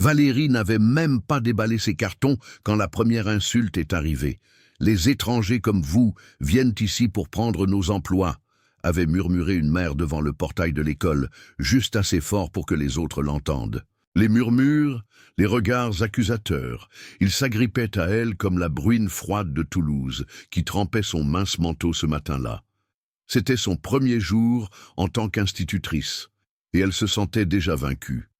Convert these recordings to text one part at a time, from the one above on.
Valérie n'avait même pas déballé ses cartons quand la première insulte est arrivée. « Les étrangers comme vous viennent ici pour prendre nos emplois », avait murmuré une mère devant le portail de l'école, juste assez fort pour que les autres l'entendent. Les murmures, les regards accusateurs, ils s'agrippaient à elle comme la bruine froide de Toulouse qui trempait son mince manteau ce matin-là. C'était son premier jour en tant qu'institutrice, et elle se sentait déjà vaincue.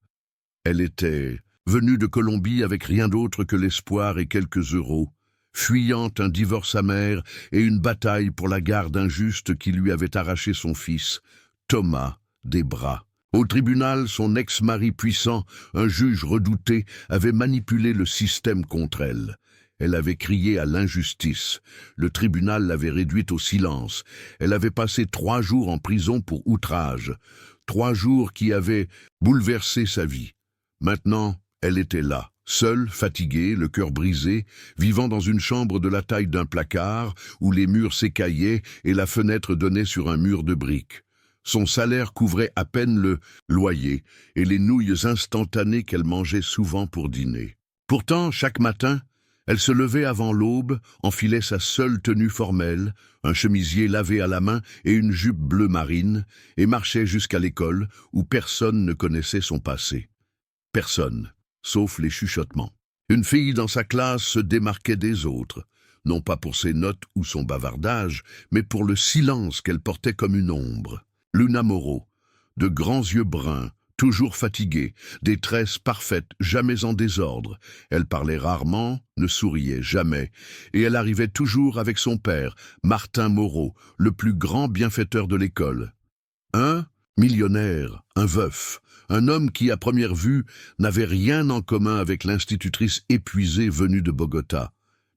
Elle était venue de Colombie avec rien d'autre que l'espoir et quelques euros, fuyant un divorce amer et une bataille pour la garde injuste qui lui avait arraché son fils, Thomas, des bras. Au tribunal, son ex-mari puissant, un juge redouté, avait manipulé le système contre elle. Elle avait crié à l'injustice. Le tribunal l'avait réduite au silence. Elle avait passé 3 jours en prison pour outrage. 3 jours qui avaient bouleversé sa vie. Maintenant, elle était là, seule, fatiguée, le cœur brisé, vivant dans une chambre de la taille d'un placard, où les murs s'écaillaient et la fenêtre donnait sur un mur de briques. Son salaire couvrait à peine le loyer et les nouilles instantanées qu'elle mangeait souvent pour dîner. Pourtant, chaque matin, elle se levait avant l'aube, enfilait sa seule tenue formelle, un chemisier lavé à la main et une jupe bleu marine, et marchait jusqu'à l'école où personne ne connaissait son passé. Personne, sauf les chuchotements. Une fille dans sa classe se démarquait des autres, non pas pour ses notes ou son bavardage, mais pour le silence qu'elle portait comme une ombre. Luna Moreau, de grands yeux bruns, toujours fatiguée, des tresses parfaites, jamais en désordre. Elle parlait rarement, ne souriait jamais, et elle arrivait toujours avec son père, Martin Moreau, le plus grand bienfaiteur de l'école. Un millionnaire, un veuf, un homme qui, à première vue, n'avait rien en commun avec l'institutrice épuisée venue de Bogota.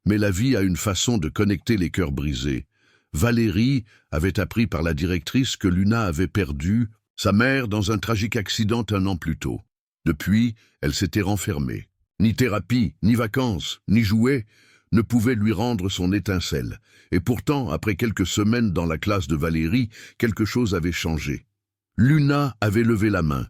Mais la vie a une façon de connecter les cœurs brisés. Valérie avait appris par la directrice que Luna avait perdu sa mère dans un tragique accident 1 an plus tôt. Depuis, elle s'était renfermée. Ni thérapie, ni vacances, ni jouets ne pouvaient lui rendre son étincelle. Et pourtant, après quelques semaines dans la classe de Valérie, quelque chose avait changé. Luna avait levé la main.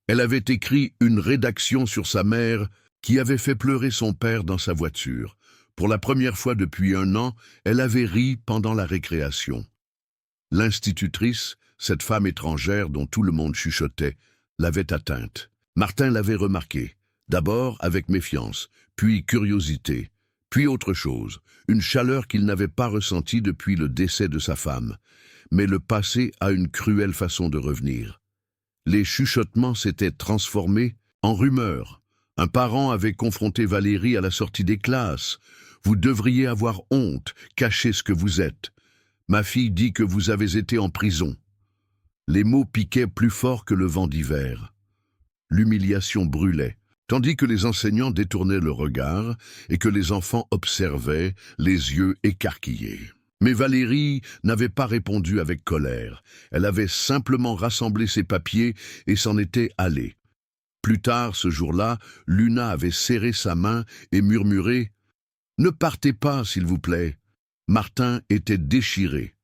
Elle avait écrit une rédaction sur sa mère qui avait fait pleurer son père dans sa voiture. Pour la première fois depuis 1 an, elle avait ri pendant la récréation. L'institutrice, cette femme étrangère dont tout le monde chuchotait, l'avait atteinte. Martin l'avait remarqué, d'abord avec méfiance, puis curiosité, puis autre chose, une chaleur qu'il n'avait pas ressentie depuis le décès de sa femme. Mais le passé a une cruelle façon de revenir. Les chuchotements s'étaient transformés en rumeurs. Un parent avait confronté Valérie à la sortie des classes. « Vous devriez avoir honte, cachez ce que vous êtes. Ma fille dit que vous avez été en prison. » Les mots piquaient plus fort que le vent d'hiver. L'humiliation brûlait, tandis que les enseignants détournaient le regard et que les enfants observaient, les yeux écarquillés. Mais Valérie n'avait pas répondu avec colère. Elle avait simplement rassemblé ses papiers et s'en était allée. Plus tard, ce jour-là, Luna avait serré sa main et murmuré « Ne partez pas, s'il vous plaît ». Martin était déchiré.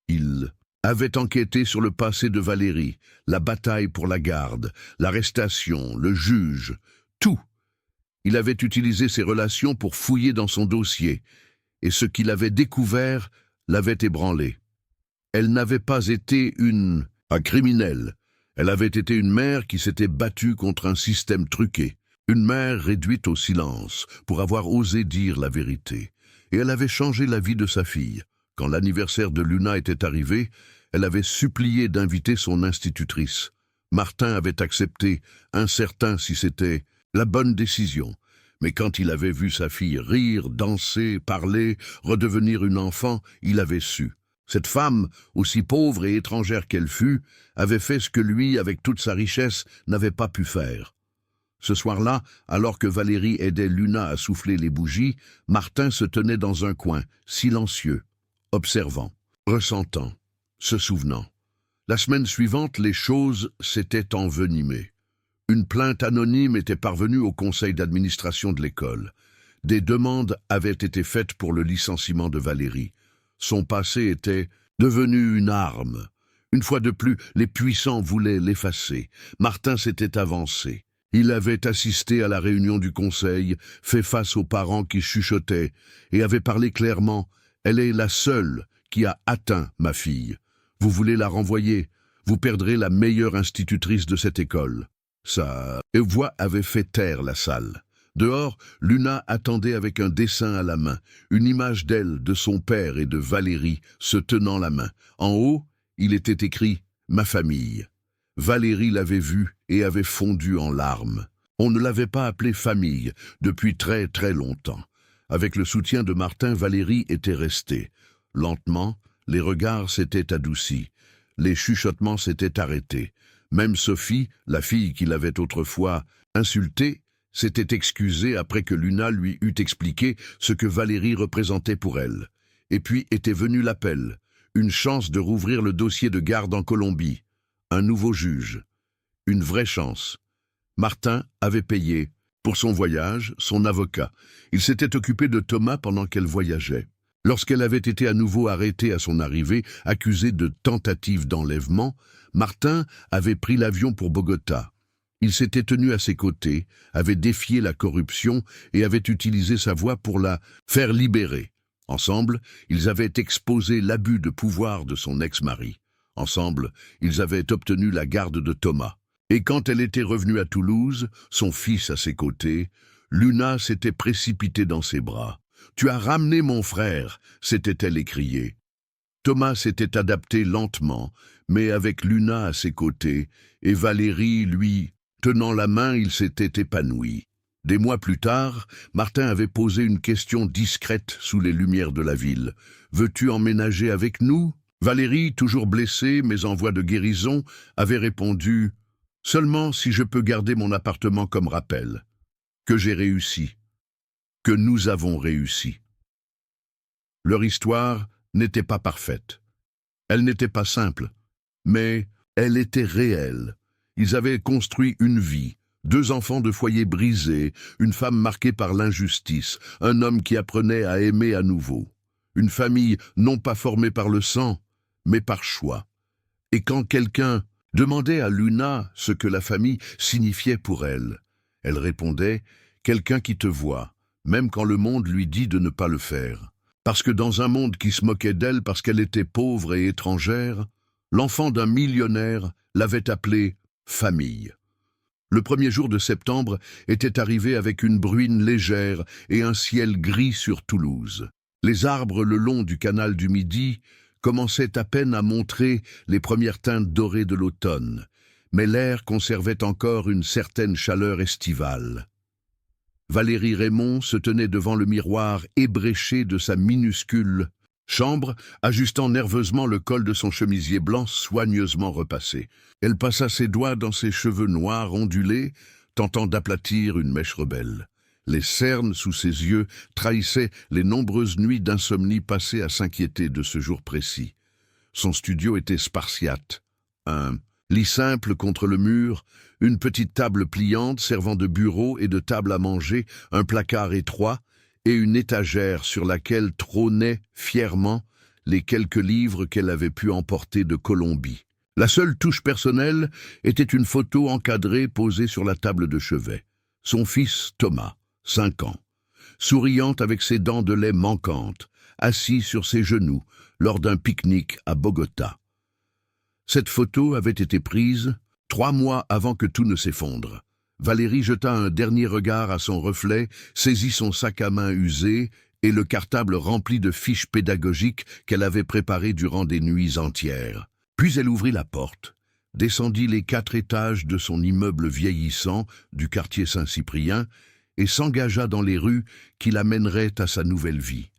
Il avait enquêté sur le passé de Valérie, la bataille pour la garde, l'arrestation, le juge, tout. Il avait utilisé ses relations pour fouiller dans son dossier, et ce qu'il avait découvert l'avait ébranlé. Elle n'avait pas été un criminel. Elle avait été une mère qui s'était battue contre un système truqué, une mère réduite au silence pour avoir osé dire la vérité. Et elle avait changé la vie de sa fille. Quand l'anniversaire de Luna était arrivé, elle avait supplié d'inviter son institutrice. Martin avait accepté, incertain si c'était la bonne décision. Mais quand il avait vu sa fille rire, danser, parler, redevenir une enfant, il avait su. Cette femme, aussi pauvre et étrangère qu'elle fût, avait fait ce que lui, avec toute sa richesse, n'avait pas pu faire. Ce soir-là, alors que Valérie aidait Luna à souffler les bougies, Martin se tenait dans un coin, silencieux, observant, ressentant, se souvenant. La semaine suivante, les choses s'étaient envenimées. Une plainte anonyme était parvenue au conseil d'administration de l'école. Des demandes avaient été faites pour le licenciement de Valérie. Son passé était devenu une arme. Une fois de plus, les puissants voulaient l'effacer. Martin s'était avancé. Il avait assisté à la réunion du conseil, fait face aux parents qui chuchotaient, et avait parlé clairement. « Elle est la seule qui a atteint ma fille. Vous voulez la renvoyer, vous perdrez la meilleure institutrice de cette école. » Sa voix avait fait taire la salle. Dehors, Luna attendait avec un dessin à la main, une image d'elle, de son père et de Valérie se tenant la main. En haut, il était écrit « Ma famille ». Valérie l'avait vue et avait fondu en larmes. On ne l'avait pas appelée famille depuis très très longtemps. Avec le soutien de Martin, Valérie était restée. Lentement, les regards s'étaient adoucis. Les chuchotements s'étaient arrêtés. Même Sophie, la fille qui l'avait autrefois insultée, s'était excusée après que Luna lui eut expliqué ce que Valérie représentait pour elle. Et puis était venu l'appel, une chance de rouvrir le dossier de garde en Colombie, un nouveau juge, une vraie chance. Martin avait payé, pour son voyage, son avocat. Il s'était occupé de Thomas pendant qu'elle voyageait. Lorsqu'elle avait été à nouveau arrêtée à son arrivée, accusée de tentative d'enlèvement, Martin avait pris l'avion pour Bogota. Il s'était tenu à ses côtés, avait défié la corruption et avait utilisé sa voix pour la faire libérer. Ensemble, ils avaient exposé l'abus de pouvoir de son ex-mari. Ensemble, ils avaient obtenu la garde de Thomas. Et quand elle était revenue à Toulouse, son fils à ses côtés, Luna s'était précipitée dans ses bras. « Tu as ramené mon frère !» s'était-elle écriée. Thomas s'était adapté lentement, mais avec Luna à ses côtés, et Valérie, lui, tenant la main, il s'était épanoui. Des mois plus tard, Martin avait posé une question discrète sous les lumières de la ville. « Veux-tu emménager avec nous ?» Valérie, toujours blessée, mais en voie de guérison, avait répondu « Seulement si je peux garder mon appartement comme rappel. Que j'ai réussi. Que nous avons réussi. » Leur histoire n'était pas parfaite. Elle n'était pas simple, mais elle était réelle. Ils avaient construit une vie, 2 enfants de foyer brisés, une femme marquée par l'injustice, un homme qui apprenait à aimer à nouveau. Une famille non pas formée par le sang, mais par choix. Et quand quelqu'un demandait à Luna ce que la famille signifiait pour elle, elle répondait « Quelqu'un qui te voit, même quand le monde lui dit de ne pas le faire. » Parce que dans un monde qui se moquait d'elle parce qu'elle était pauvre et étrangère, l'enfant d'un millionnaire l'avait appelée famille. Le premier jour de septembre était arrivé avec une bruine légère et un ciel gris sur Toulouse. Les arbres le long du canal du Midi commençaient à peine à montrer les premières teintes dorées de l'automne, mais l'air conservait encore une certaine chaleur estivale. Valérie Raymond se tenait devant le miroir ébréché de sa minuscule chambre, ajustant nerveusement le col de son chemisier blanc soigneusement repassé. Elle passa ses doigts dans ses cheveux noirs ondulés, tentant d'aplatir une mèche rebelle. Les cernes sous ses yeux trahissaient les nombreuses nuits d'insomnie passées à s'inquiéter de ce jour précis. Son studio était spartiate. Un lit simple contre le mur, une petite table pliante servant de bureau et de table à manger, un placard étroit et une étagère sur laquelle trônaient fièrement les quelques livres qu'elle avait pu emporter de Colombie. La seule touche personnelle était une photo encadrée posée sur la table de chevet. Son fils Thomas, 5 ans, souriant avec ses dents de lait manquantes, assis sur ses genoux lors d'un pique-nique à Bogota. Cette photo avait été prise 3 mois avant que tout ne s'effondre. Valérie jeta un dernier regard à son reflet, saisit son sac à main usé et le cartable rempli de fiches pédagogiques qu'elle avait préparées durant des nuits entières. Puis elle ouvrit la porte, descendit les 4 étages de son immeuble vieillissant du quartier Saint-Cyprien et s'engagea dans les rues qui l'amèneraient à sa nouvelle vie.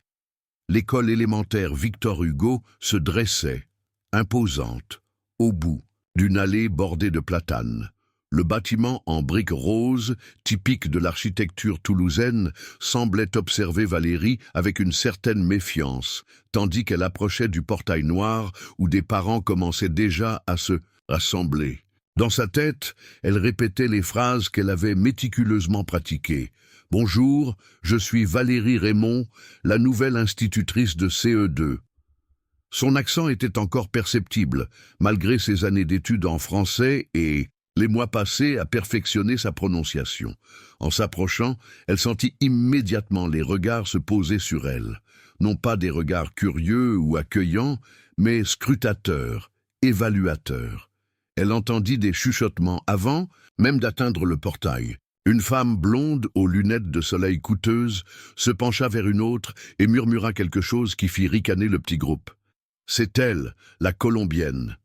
L'école élémentaire Victor Hugo se dressait, imposante, au bout d'une allée bordée de platanes. Le bâtiment en briques roses, typique de l'architecture toulousaine, semblait observer Valérie avec une certaine méfiance, tandis qu'elle approchait du portail noir où des parents commençaient déjà à se rassembler. Dans sa tête, elle répétait les phrases qu'elle avait méticuleusement pratiquées. « Bonjour, je suis Valérie Raymond, la nouvelle institutrice de CE2. » Son accent était encore perceptible, malgré ses années d'études en français et Les mois passés à perfectionner sa prononciation. En s'approchant, elle sentit immédiatement les regards se poser sur elle. Non pas des regards curieux ou accueillants, mais scrutateurs, évaluateurs. Elle entendit des chuchotements avant même d'atteindre le portail. Une femme blonde aux lunettes de soleil coûteuses se pencha vers une autre et murmura quelque chose qui fit ricaner le petit groupe. « C'est elle, la Colombienne »,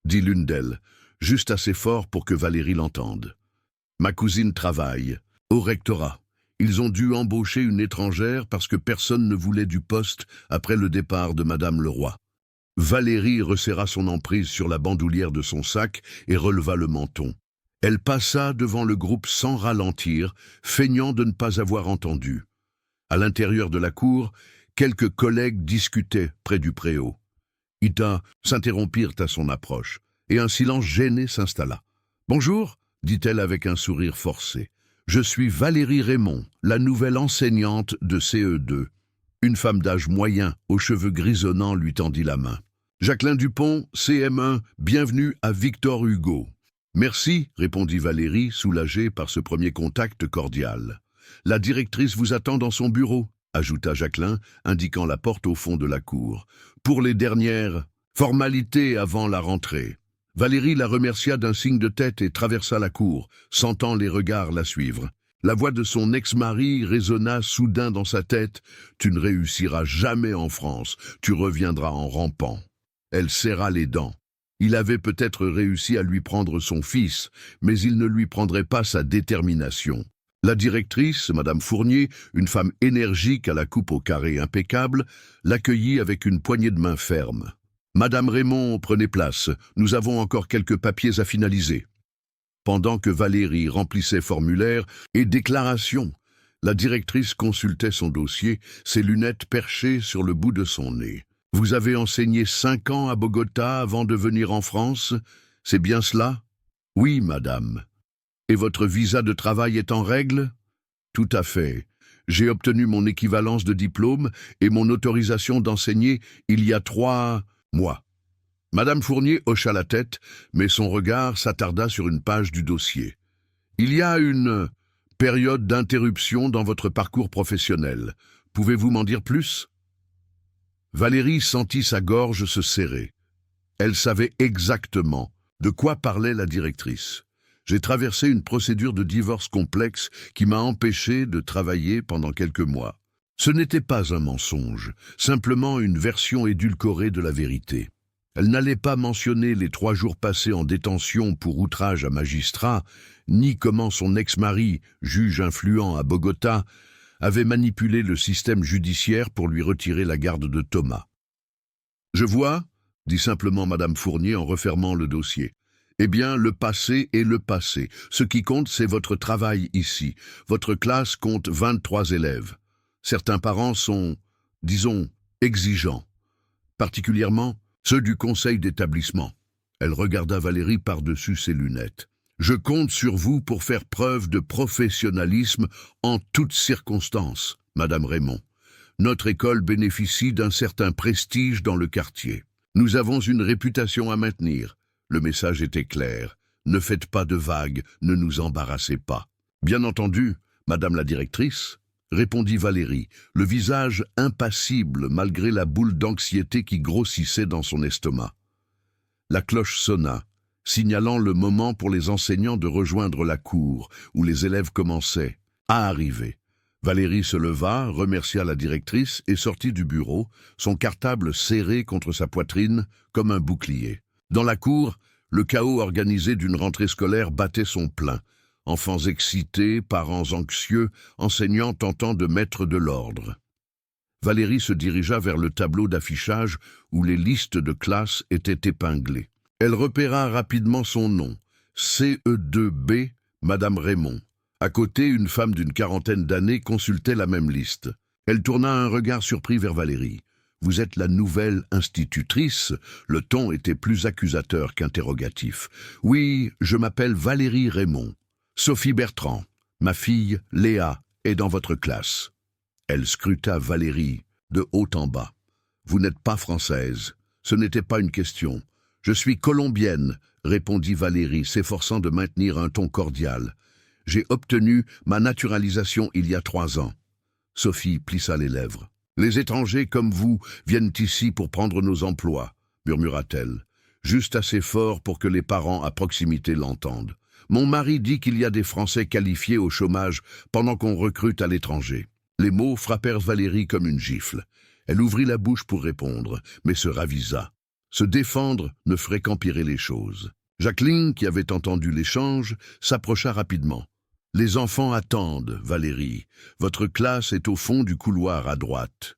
dit l'une d'elles, juste assez fort pour que Valérie l'entende. « Ma cousine travaille au rectorat. Ils ont dû embaucher une étrangère parce que personne ne voulait du poste après le départ de Madame Leroy. » Valérie resserra son emprise sur la bandoulière de son sac et releva le menton. Elle passa devant le groupe sans ralentir, feignant de ne pas avoir entendu. À l'intérieur de la cour, quelques collègues discutaient près du préau. Ida s'interrompirent à son approche, et un silence gêné s'installa. « Bonjour » dit-elle avec un sourire forcé. « Je suis Valérie Raymond, la nouvelle enseignante de CE2. » Une femme d'âge moyen, aux cheveux grisonnants, lui tendit la main. « Jacqueline Dupont, CM1, bienvenue à Victor Hugo. » « Merci, » répondit Valérie, soulagée par ce premier contact cordial. « La directrice vous attend dans son bureau, » ajouta Jacqueline, indiquant la porte au fond de la cour. « Pour les dernières formalités avant la rentrée. » Valérie la remercia d'un signe de tête et traversa la cour, sentant les regards la suivre. La voix de son ex-mari résonna soudain dans sa tête. « Tu ne réussiras jamais en France, tu reviendras en rampant. » Elle serra les dents. Il avait peut-être réussi à lui prendre son fils, mais il ne lui prendrait pas sa détermination. La directrice, Madame Fournier, une femme énergique à la coupe au carré impeccable, l'accueillit avec une poignée de main ferme. « Madame Raymond, prenez place, nous avons encore quelques papiers à finaliser. » Pendant que Valérie remplissait formulaires et déclarations, la directrice consultait son dossier, ses lunettes perchées sur le bout de son nez. « Vous avez enseigné 5 ans à Bogota avant de venir en France, c'est bien cela ? » ?»« Oui, madame. »« Et votre visa de travail est en règle ? » ?»« Tout à fait. J'ai obtenu mon équivalence de diplôme et mon autorisation d'enseigner il y a 3 mois. » Madame Fournier hocha la tête, mais son regard s'attarda sur une page du dossier. « Il y a une période d'interruption dans votre parcours professionnel. Pouvez-vous m'en dire plus ?» Valérie sentit sa gorge se serrer. Elle savait exactement de quoi parlait la directrice. « J'ai traversé une procédure de divorce complexe qui m'a empêché de travailler pendant quelques mois. » Ce n'était pas un mensonge, simplement une version édulcorée de la vérité. Elle n'allait pas mentionner les 3 jours passés en détention pour outrage à magistrat, ni comment son ex-mari, juge influent à Bogota, avait manipulé le système judiciaire pour lui retirer la garde de Thomas. « Je vois, » dit simplement Madame Fournier en refermant le dossier. « Eh bien, le passé est le passé. Ce qui compte, c'est votre travail ici. Votre classe compte 23 élèves. Certains parents sont, disons, exigeants, particulièrement ceux du conseil d'établissement. » Elle regarda Valérie par-dessus ses lunettes. « Je compte sur vous pour faire preuve de professionnalisme en toutes circonstances, Madame Raymond. Notre école bénéficie d'un certain prestige dans le quartier. Nous avons une réputation à maintenir. » Le message était clair. « Ne faites pas de vagues, ne nous embarrassez pas. »« Bien entendu, Madame la directrice, » répondit Valérie, le visage impassible malgré la boule d'anxiété qui grossissait dans son estomac. La cloche sonna, signalant le moment pour les enseignants de rejoindre la cour, où les élèves commençaient à arriver. Valérie se leva, remercia la directrice et sortit du bureau, son cartable serré contre sa poitrine comme un bouclier. Dans la cour, le chaos organisé d'une rentrée scolaire battait son plein. Enfants excités, parents anxieux, enseignants tentant de mettre de l'ordre. Valérie se dirigea vers le tableau d'affichage où les listes de classe étaient épinglées. Elle repéra rapidement son nom, CE2B, Madame Raymond. À côté, une femme d'une 40aine d'années consultait la même liste. Elle tourna un regard surpris vers Valérie. « Vous êtes la nouvelle institutrice ?» Le ton était plus accusateur qu'interrogatif. « Oui, je m'appelle Valérie Raymond. Sophie Bertrand, ma fille Léa, est dans votre classe. » Elle scruta Valérie de haut en bas. « Vous n'êtes pas française. Ce n'était pas une question. Je suis colombienne, répondit Valérie, s'efforçant de maintenir un ton cordial. « J'ai obtenu ma naturalisation il y a 3 ans. » Sophie plissa les lèvres. « Les étrangers comme vous viennent ici pour prendre nos emplois, » murmura-t-elle, juste assez fort pour que les parents à proximité l'entendent. « Mon mari dit qu'il y a des Français qualifiés au chômage pendant qu'on recrute à l'étranger. » Les mots frappèrent Valérie comme une gifle. Elle ouvrit la bouche pour répondre, mais se ravisa. Se défendre ne ferait qu'empirer les choses. Jacqueline, qui avait entendu l'échange, s'approcha rapidement. « Les enfants attendent, Valérie. Votre classe est au fond du couloir à droite. »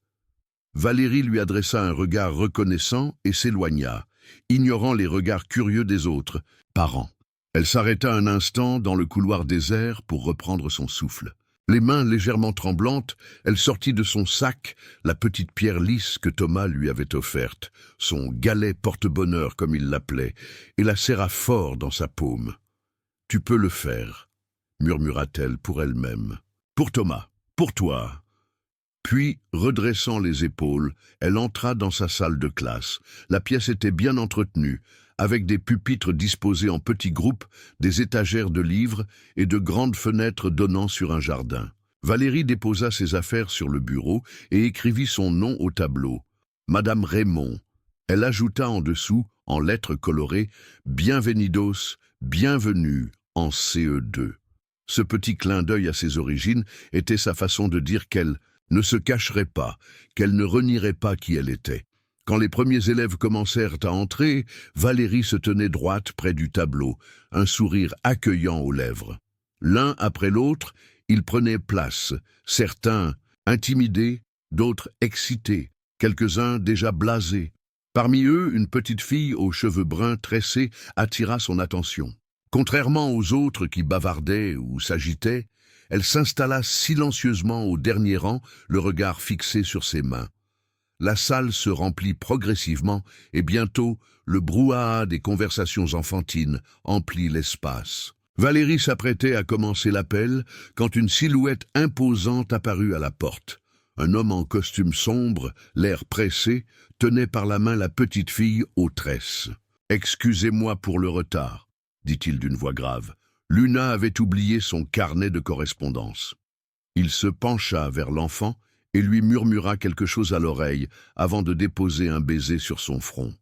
Valérie lui adressa un regard reconnaissant et s'éloigna, ignorant les regards curieux des autres parents. Elle s'arrêta un instant dans le couloir désert pour reprendre son souffle. Les mains légèrement tremblantes, elle sortit de son sac la petite pierre lisse que Thomas lui avait offerte, son galet porte-bonheur comme il l'appelait, et la serra fort dans sa paume. « Tu peux le faire, » murmura-t-elle pour elle-même. « Pour Thomas, pour toi. » Puis, redressant les épaules, elle entra dans sa salle de classe. La pièce était bien entretenue, avec des pupitres disposés en petits groupes, des étagères de livres et de grandes fenêtres donnant sur un jardin. Valérie déposa ses affaires sur le bureau et écrivit son nom au tableau. Madame Raymond. Elle ajouta en dessous, en lettres colorées, « Bienvenidos, bienvenue en CE2 ». Ce petit clin d'œil à ses origines était sa façon de dire qu'elle ne se cacherait pas, qu'elle ne renierait pas qui elle était. Quand les premiers élèves commencèrent à entrer, Valérie se tenait droite près du tableau, un sourire accueillant aux lèvres. L'un après l'autre, ils prenaient place, certains intimidés, d'autres excités, quelques-uns déjà blasés. Parmi eux, une petite fille aux cheveux bruns tressés attira son attention. Contrairement aux autres qui bavardaient ou s'agitaient, elle s'installa silencieusement au dernier rang, le regard fixé sur ses mains. La salle se remplit progressivement et bientôt, le brouhaha des conversations enfantines emplit l'espace. Valérie s'apprêtait à commencer l'appel quand une silhouette imposante apparut à la porte. Un homme en costume sombre, l'air pressé, tenait par la main la petite fille aux tresses. « Excusez-moi pour le retard, » dit-il d'une voix grave. Luna avait oublié son carnet de correspondance. Il se pencha vers l'enfant et lui murmura quelque chose à l'oreille avant de déposer un baiser sur son front.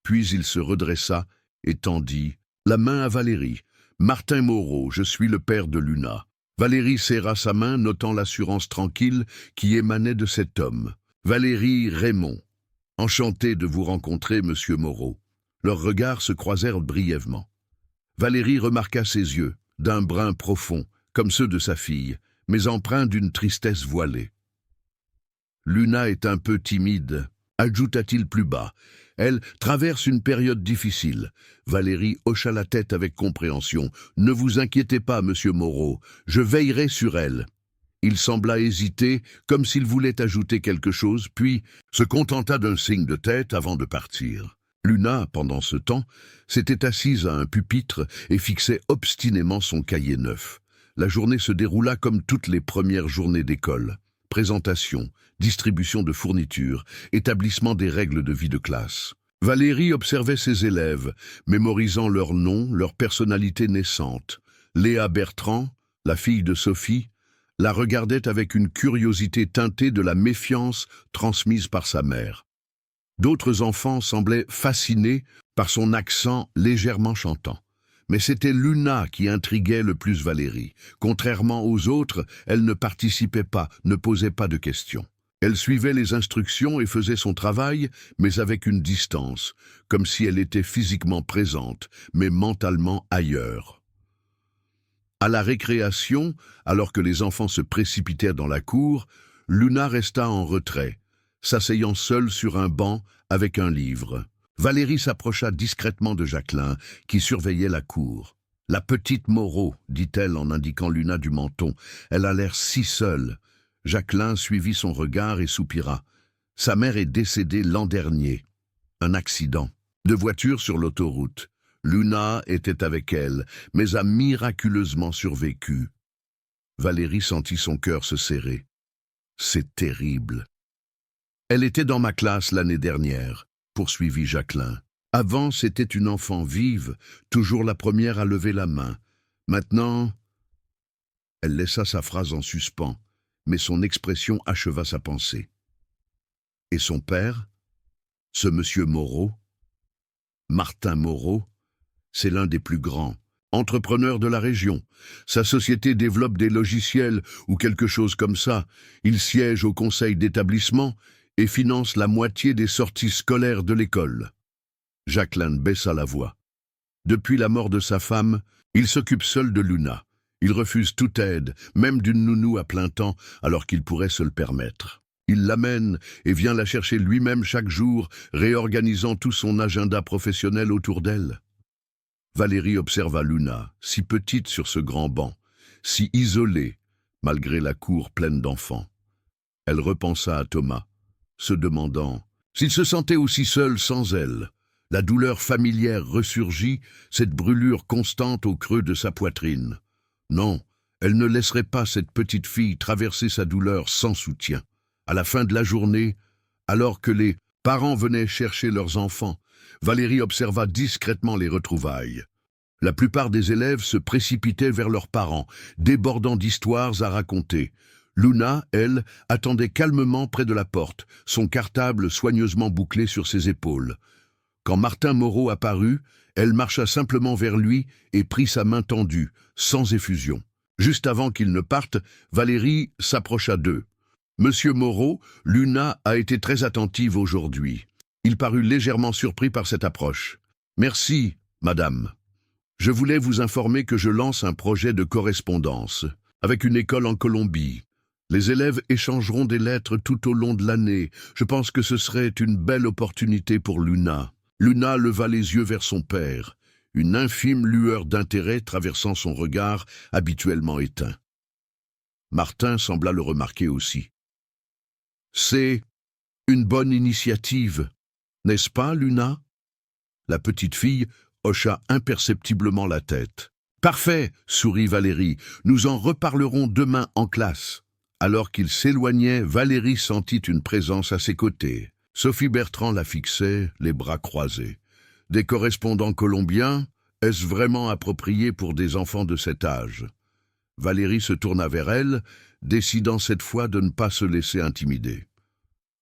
Puis il se redressa et tendit la main à Valérie. « Martin Moreau, je suis le père de Luna. » Valérie serra sa main, notant l'assurance tranquille qui émanait de cet homme. « Valérie Raymond. Enchanté de vous rencontrer, monsieur Moreau. » Leurs regards se croisèrent brièvement. Valérie remarqua ses yeux, d'un brun profond, comme ceux de sa fille, mais empreints d'une tristesse voilée. « Luna est un peu timide, » ajouta-t-il plus bas. « Elle traverse une période difficile. » Valérie hocha la tête avec compréhension. « Ne vous inquiétez pas, monsieur Moreau, je veillerai sur elle. » Il sembla hésiter, comme s'il voulait ajouter quelque chose, puis se contenta d'un signe de tête avant de partir. Luna, pendant ce temps, s'était assise à un pupitre et fixait obstinément son cahier neuf. La journée se déroula comme toutes les premières journées d'école. Présentation, distribution de fournitures, établissement des règles de vie de classe. Valérie observait ses élèves, mémorisant leurs noms, leur personnalité naissante. Léa Bertrand, la fille de Sophie, la regardait avec une curiosité teintée de la méfiance transmise par sa mère. D'autres enfants semblaient fascinés par son accent légèrement chantant. Mais c'était Luna qui intriguait le plus Valérie. Contrairement aux autres, elle ne participait pas, ne posait pas de questions. Elle suivait les instructions et faisait son travail, mais avec une distance, comme si elle était physiquement présente, mais mentalement ailleurs. À la récréation, alors que les enfants se précipitèrent dans la cour, Luna resta en retrait, s'asseyant seule sur un banc avec un livre. Valérie s'approcha discrètement de Jacqueline, qui surveillait la cour. « La petite Moreau, dit-elle en indiquant Luna du menton, elle a l'air si seule. » Jacqueline suivit son regard et soupira. « Sa mère est décédée l'an dernier. Un accident de voiture sur l'autoroute. Luna était avec elle, mais a miraculeusement survécu. » Valérie sentit son cœur se serrer. « C'est terrible. » « Elle était dans ma classe l'année dernière, » poursuivit Jacqueline. Avant, c'était une enfant vive, toujours la première à lever la main. Maintenant, elle laissa sa phrase en suspens, mais son expression acheva sa pensée. Et son père, ce monsieur Moreau, Martin Moreau, c'est l'un des plus grands entrepreneurs de la région. Sa société développe des logiciels ou quelque chose comme ça. Il siège au conseil d'établissement et finance la moitié des sorties scolaires de l'école. Jacqueline baissa la voix. Depuis la mort de sa femme, il s'occupe seul de Luna. Il refuse toute aide, même d'une nounou à plein temps, alors qu'il pourrait se le permettre. Il l'amène et vient la chercher lui-même chaque jour, réorganisant tout son agenda professionnel autour d'elle. Valérie observa Luna, si petite sur ce grand banc, si isolée, malgré la cour pleine d'enfants. Elle repensa à Thomas, se demandant s'il se sentait aussi seul sans elle. La douleur familière ressurgit, cette brûlure constante au creux de sa poitrine. Non, elle ne laisserait pas cette petite fille traverser sa douleur sans soutien. À la fin de la journée, alors que les parents venaient chercher leurs enfants, Valérie observa discrètement les retrouvailles. La plupart des élèves se précipitaient vers leurs parents, débordant d'histoires à raconter. Luna, elle, attendait calmement près de la porte, son cartable soigneusement bouclé sur ses épaules. Quand Martin Moreau apparut, elle marcha simplement vers lui et prit sa main tendue, sans effusion. Juste avant qu'il ne parte, Valérie s'approcha d'eux. « Monsieur Moreau, Luna a été très attentive aujourd'hui. » Il parut légèrement surpris par cette approche. « Merci, madame. Je voulais vous informer que je lance un projet de correspondance avec une école en Colombie. Les élèves échangeront des lettres tout au long de l'année. Je pense que ce serait une belle opportunité pour Luna. » Luna leva les yeux vers son père, une infime lueur d'intérêt traversant son regard habituellement éteint. Martin sembla le remarquer aussi. « C'est une bonne initiative, n'est-ce pas, Luna ?» La petite fille hocha imperceptiblement la tête. « Parfait, sourit Valérie, nous en reparlerons demain en classe. » Alors qu'il s'éloignait, Valérie sentit une présence à ses côtés. Sophie Bertrand la fixait, les bras croisés. Des correspondants colombiens, est-ce vraiment approprié pour des enfants de cet âge? Valérie se tourna vers elle, décidant cette fois de ne pas se laisser intimider.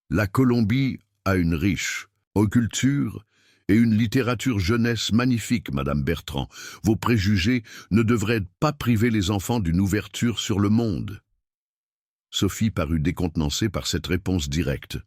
La Colombie a une riche culture et une littérature jeunesse magnifique, Madame Bertrand. Vos préjugés ne devraient pas priver les enfants d'une ouverture sur le monde. Sophie parut décontenancée par cette réponse directe.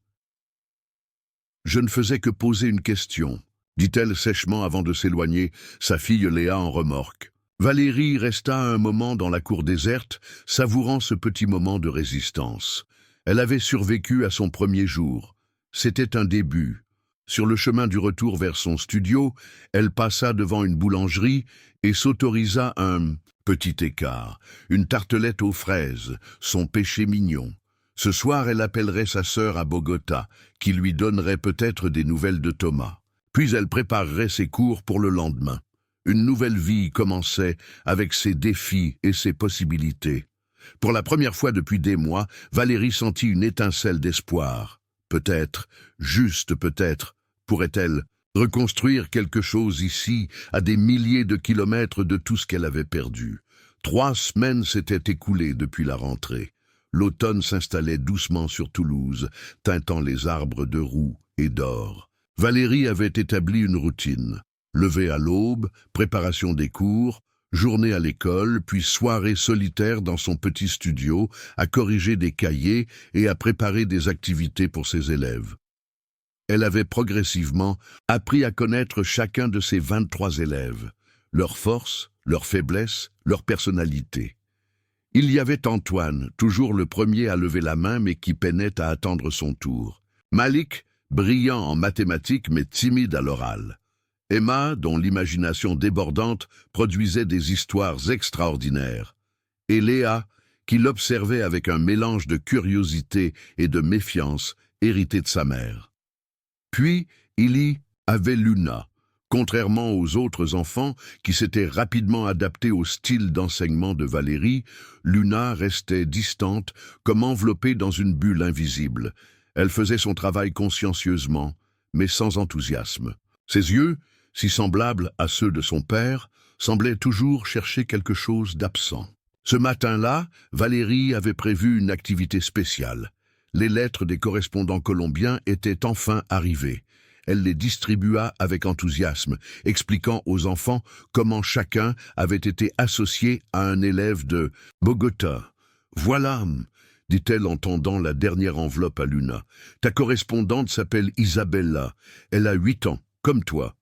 « Je ne faisais que poser une question, » dit-elle sèchement avant de s'éloigner, sa fille Léa en remorque. Valérie resta un moment dans la cour déserte, savourant ce petit moment de résistance. Elle avait survécu à son premier jour. C'était un début. Sur le chemin du retour vers son studio, elle passa devant une boulangerie et s'autorisa un petit écart, une tartelette aux fraises, son péché mignon. Ce soir, elle appellerait sa sœur à Bogota, qui lui donnerait peut-être des nouvelles de Thomas. Puis elle préparerait ses cours pour le lendemain. Une nouvelle vie commençait avec ses défis et ses possibilités. Pour la première fois depuis des mois, Valérie sentit une étincelle d'espoir. Peut-être, juste peut-être, pourrait-elle reconstruire quelque chose ici, à des milliers de kilomètres de tout ce qu'elle avait perdu. 3 semaines s'étaient écoulées depuis la rentrée. L'automne s'installait doucement sur Toulouse, teintant les arbres de roux et d'or. Valérie avait établi une routine. Lever à l'aube, préparation des cours, journée à l'école, puis soirée solitaire dans son petit studio, à corriger des cahiers et à préparer des activités pour ses élèves. Elle avait progressivement appris à connaître chacun de ses 23 élèves, leurs forces, leurs faiblesses, leurs personnalités. Il y avait Antoine, toujours le premier à lever la main mais qui peinait à attendre son tour. Malik, brillant en mathématiques mais timide à l'oral. Emma, dont l'imagination débordante produisait des histoires extraordinaires. Et Léa, qui l'observait avec un mélange de curiosité et de méfiance hérité de sa mère. Puis, il y avait Luna. Contrairement aux autres enfants qui s'étaient rapidement adaptés au style d'enseignement de Valérie, Luna restait distante, comme enveloppée dans une bulle invisible. Elle faisait son travail consciencieusement, mais sans enthousiasme. Ses yeux, si semblables à ceux de son père, semblaient toujours chercher quelque chose d'absent. Ce matin-là, Valérie avait prévu une activité spéciale. Les lettres des correspondants colombiens étaient enfin arrivées. Elle les distribua avec enthousiasme, expliquant aux enfants comment chacun avait été associé à un élève de Bogota. « Voilà », dit-elle en tendant la dernière enveloppe à Luna. « Ta correspondante s'appelle Isabella. Elle a 8 ans, comme toi. »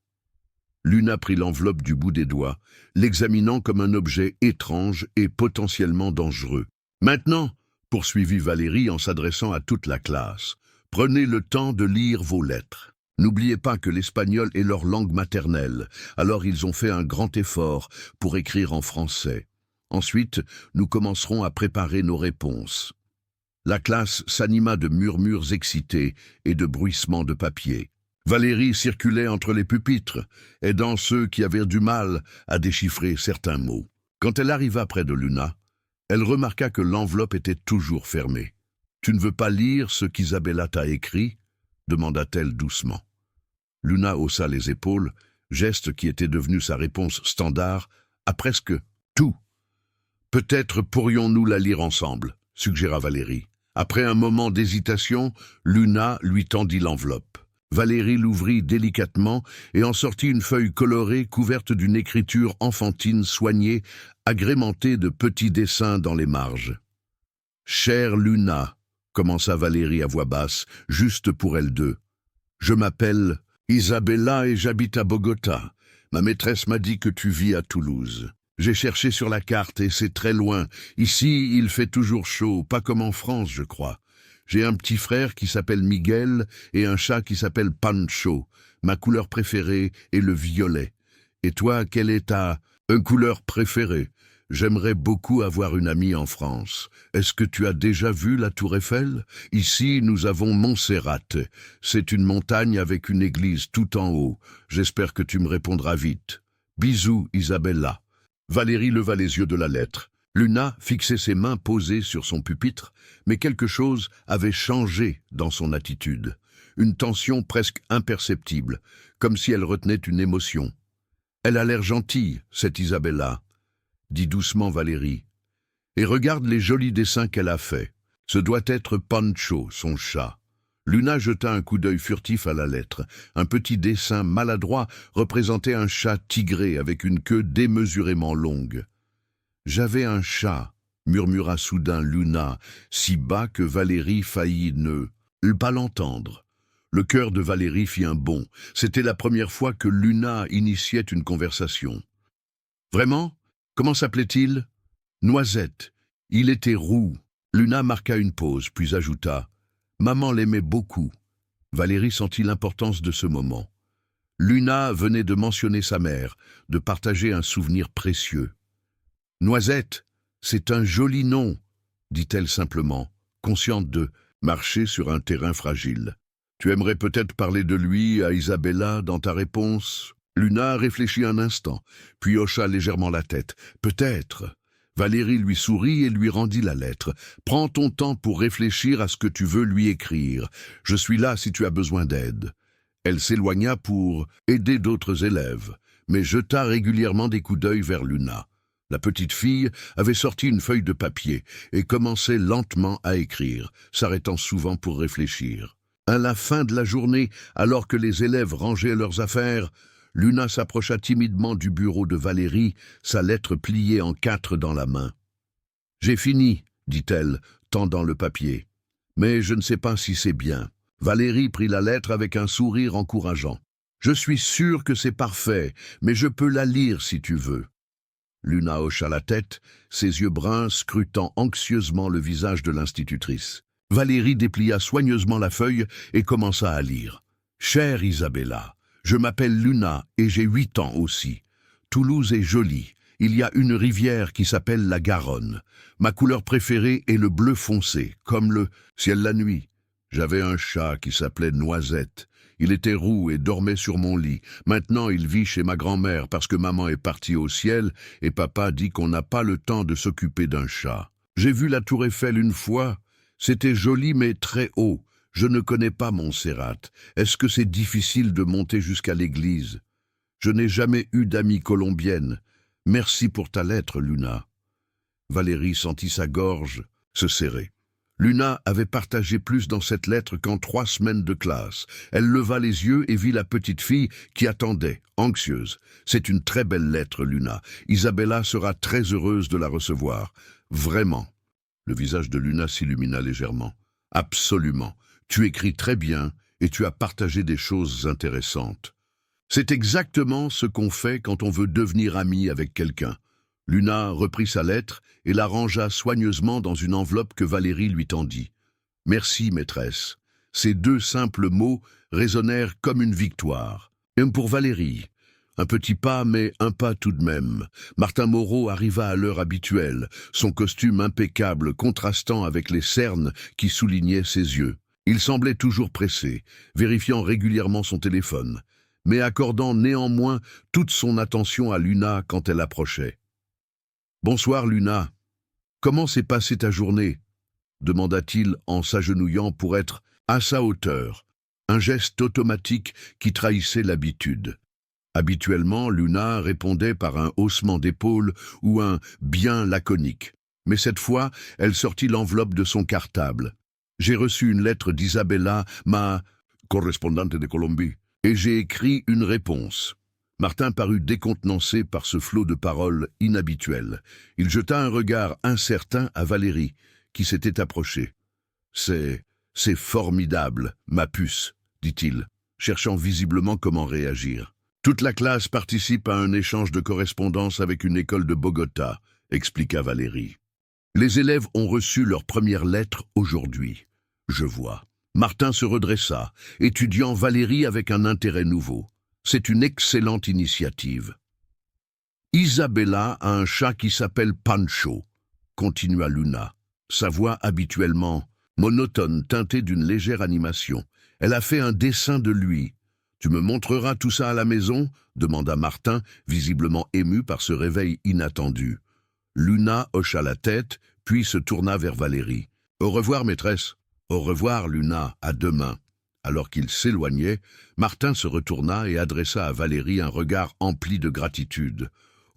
Luna prit l'enveloppe du bout des doigts, l'examinant comme un objet étrange et potentiellement dangereux. « Maintenant, » poursuivit Valérie en s'adressant à toute la classe, « prenez le temps de lire vos lettres. N'oubliez pas que l'espagnol est leur langue maternelle, alors ils ont fait un grand effort pour écrire en français. Ensuite, nous commencerons à préparer nos réponses. » La classe s'anima de murmures excités et de bruissements de papier. Valérie circulait entre les pupitres, aidant ceux qui avaient du mal à déchiffrer certains mots. Quand elle arriva près de Luna, elle remarqua que l'enveloppe était toujours fermée. « Tu ne veux pas lire ce qu'Isabella t'a écrit ?» demanda-t-elle doucement. Luna haussa les épaules, geste qui était devenu sa réponse standard à presque tout. « Peut-être pourrions-nous la lire ensemble ?» suggéra Valérie. Après un moment d'hésitation, Luna lui tendit l'enveloppe. Valérie l'ouvrit délicatement et en sortit une feuille colorée couverte d'une écriture enfantine soignée, agrémentée de petits dessins dans les marges. « Chère Luna », commença Valérie à voix basse, juste pour elles deux. « Je m'appelle Isabella et j'habite à Bogota. Ma maîtresse m'a dit que tu vis à Toulouse. J'ai cherché sur la carte et c'est très loin. Ici, il fait toujours chaud, pas comme en France, je crois. J'ai un petit frère qui s'appelle Miguel et un chat qui s'appelle Pancho. Ma couleur préférée est le violet. Et toi, quelle est ta couleur préférée? J'aimerais beaucoup avoir une amie en France. Est-ce que tu as déjà vu la Tour Eiffel? Ici, nous avons Montserrat. C'est une montagne avec une église tout en haut. J'espère que tu me répondras vite. Bisous, Isabella. » Valérie leva les yeux de la lettre. Luna fixait ses mains posées sur son pupitre, mais quelque chose avait changé dans son attitude. Une tension presque imperceptible, comme si elle retenait une émotion. « Elle a l'air gentille, cette Isabella, » dit doucement Valérie. « Et regarde les jolis dessins qu'elle a faits. Ce doit être Pancho, son chat. » Luna jeta un coup d'œil furtif à la lettre. Un petit dessin maladroit représentait un chat tigré avec une queue démesurément longue. « J'avais un chat, » murmura soudain Luna, si bas que Valérie faillit ne pas l'entendre. Le cœur de Valérie fit un bond. C'était la première fois que Luna initiait une conversation. « Vraiment? Comment s'appelait-il? »« Noisette. Il était roux. » Luna marqua une pause, puis ajouta « Maman l'aimait beaucoup. » Valérie sentit l'importance de ce moment. Luna venait de mentionner sa mère, de partager un souvenir précieux. « Noisette, c'est un joli nom, » dit-elle simplement, consciente de marcher sur un terrain fragile. « Tu aimerais peut-être parler de lui à Isabella dans ta réponse ?» Luna réfléchit un instant, puis hocha légèrement la tête. « Peut-être. » Valérie lui sourit et lui rendit la lettre. « Prends ton temps pour réfléchir à ce que tu veux lui écrire. Je suis là si tu as besoin d'aide. » Elle s'éloigna pour aider d'autres élèves, mais jeta régulièrement des coups d'œil vers Luna. La petite fille avait sorti une feuille de papier et commençait lentement à écrire, s'arrêtant souvent pour réfléchir. À la fin de la journée, alors que les élèves rangeaient leurs affaires, Luna s'approcha timidement du bureau de Valérie, sa lettre pliée en 4 dans la main. « J'ai fini, » dit-elle, tendant le papier. « Mais je ne sais pas si c'est bien. » Valérie prit la lettre avec un sourire encourageant. « Je suis sûre que c'est parfait, mais je peux la lire si tu veux. » Luna hocha la tête, ses yeux bruns scrutant anxieusement le visage de l'institutrice. Valérie déplia soigneusement la feuille et commença à lire. « Chère Isabella, je m'appelle Luna et j'ai 8 ans aussi. Toulouse est jolie. Il y a une rivière qui s'appelle la Garonne. Ma couleur préférée est le bleu foncé, comme le ciel la nuit. J'avais un chat qui s'appelait Noisette. Il était roux et dormait sur mon lit. Maintenant, il vit chez ma grand-mère parce que maman est partie au ciel et papa dit qu'on n'a pas le temps de s'occuper d'un chat. J'ai vu la Tour Eiffel une fois. C'était joli mais très haut. Je ne connais pas Montserrat. Est-ce que c'est difficile de monter jusqu'à l'église? Je n'ai jamais eu d'amie colombienne. Merci pour ta lettre, Luna. Valérie sentit sa gorge se serrer. Luna avait partagé plus dans cette lettre qu'en 3 semaines de classe. Elle leva les yeux et vit la petite fille qui attendait, anxieuse. C'est une très belle lettre, Luna. Isabella sera très heureuse de la recevoir. Vraiment. Le visage de Luna s'illumina légèrement. Absolument. Tu écris très bien et tu as partagé des choses intéressantes. C'est exactement ce qu'on fait quand on veut devenir ami avec quelqu'un. Luna reprit sa lettre et la rangea soigneusement dans une enveloppe que Valérie lui tendit. « Merci, maîtresse. » Ces 2 simples mots résonnèrent comme une victoire. Et pour Valérie, un petit pas, mais un pas tout de même. Martin Moreau arriva à l'heure habituelle, son costume impeccable contrastant avec les cernes qui soulignaient ses yeux. Il semblait toujours pressé, vérifiant régulièrement son téléphone, mais accordant néanmoins toute son attention à Luna quand elle approchait. « Bonsoir, Luna. Comment s'est passée ta journée ?» demanda-t-il en s'agenouillant pour être à sa hauteur, un geste automatique qui trahissait l'habitude. Habituellement, Luna répondait par un haussement d'épaule ou un « bien » laconique. Mais cette fois, elle sortit l'enveloppe de son cartable. « J'ai reçu une lettre d'Isabella, ma correspondante de Colombie, et j'ai écrit une réponse. » Martin parut décontenancé par ce flot de paroles inhabituelles. Il jeta un regard incertain à Valérie, qui s'était approchée. « C'est formidable, ma puce, » dit-il, cherchant visiblement comment réagir. « Toute la classe participe à un échange de correspondance avec une école de Bogota, » expliqua Valérie. « Les élèves ont reçu leur première lettre aujourd'hui. Je vois. » Martin se redressa, étudiant Valérie avec un intérêt nouveau. C'est une excellente initiative. Isabella a un chat qui s'appelle Pancho, continua Luna, sa voix habituellement monotone teintée d'une légère animation. Elle a fait un dessin de lui. Tu me montreras tout ça à la maison? Demanda Martin, visiblement ému par ce réveil inattendu. Luna hocha la tête, puis se tourna vers Valérie. Au revoir, maîtresse. Au revoir, Luna, à demain. Alors qu'il s'éloignait, Martin se retourna et adressa à Valérie un regard empli de gratitude.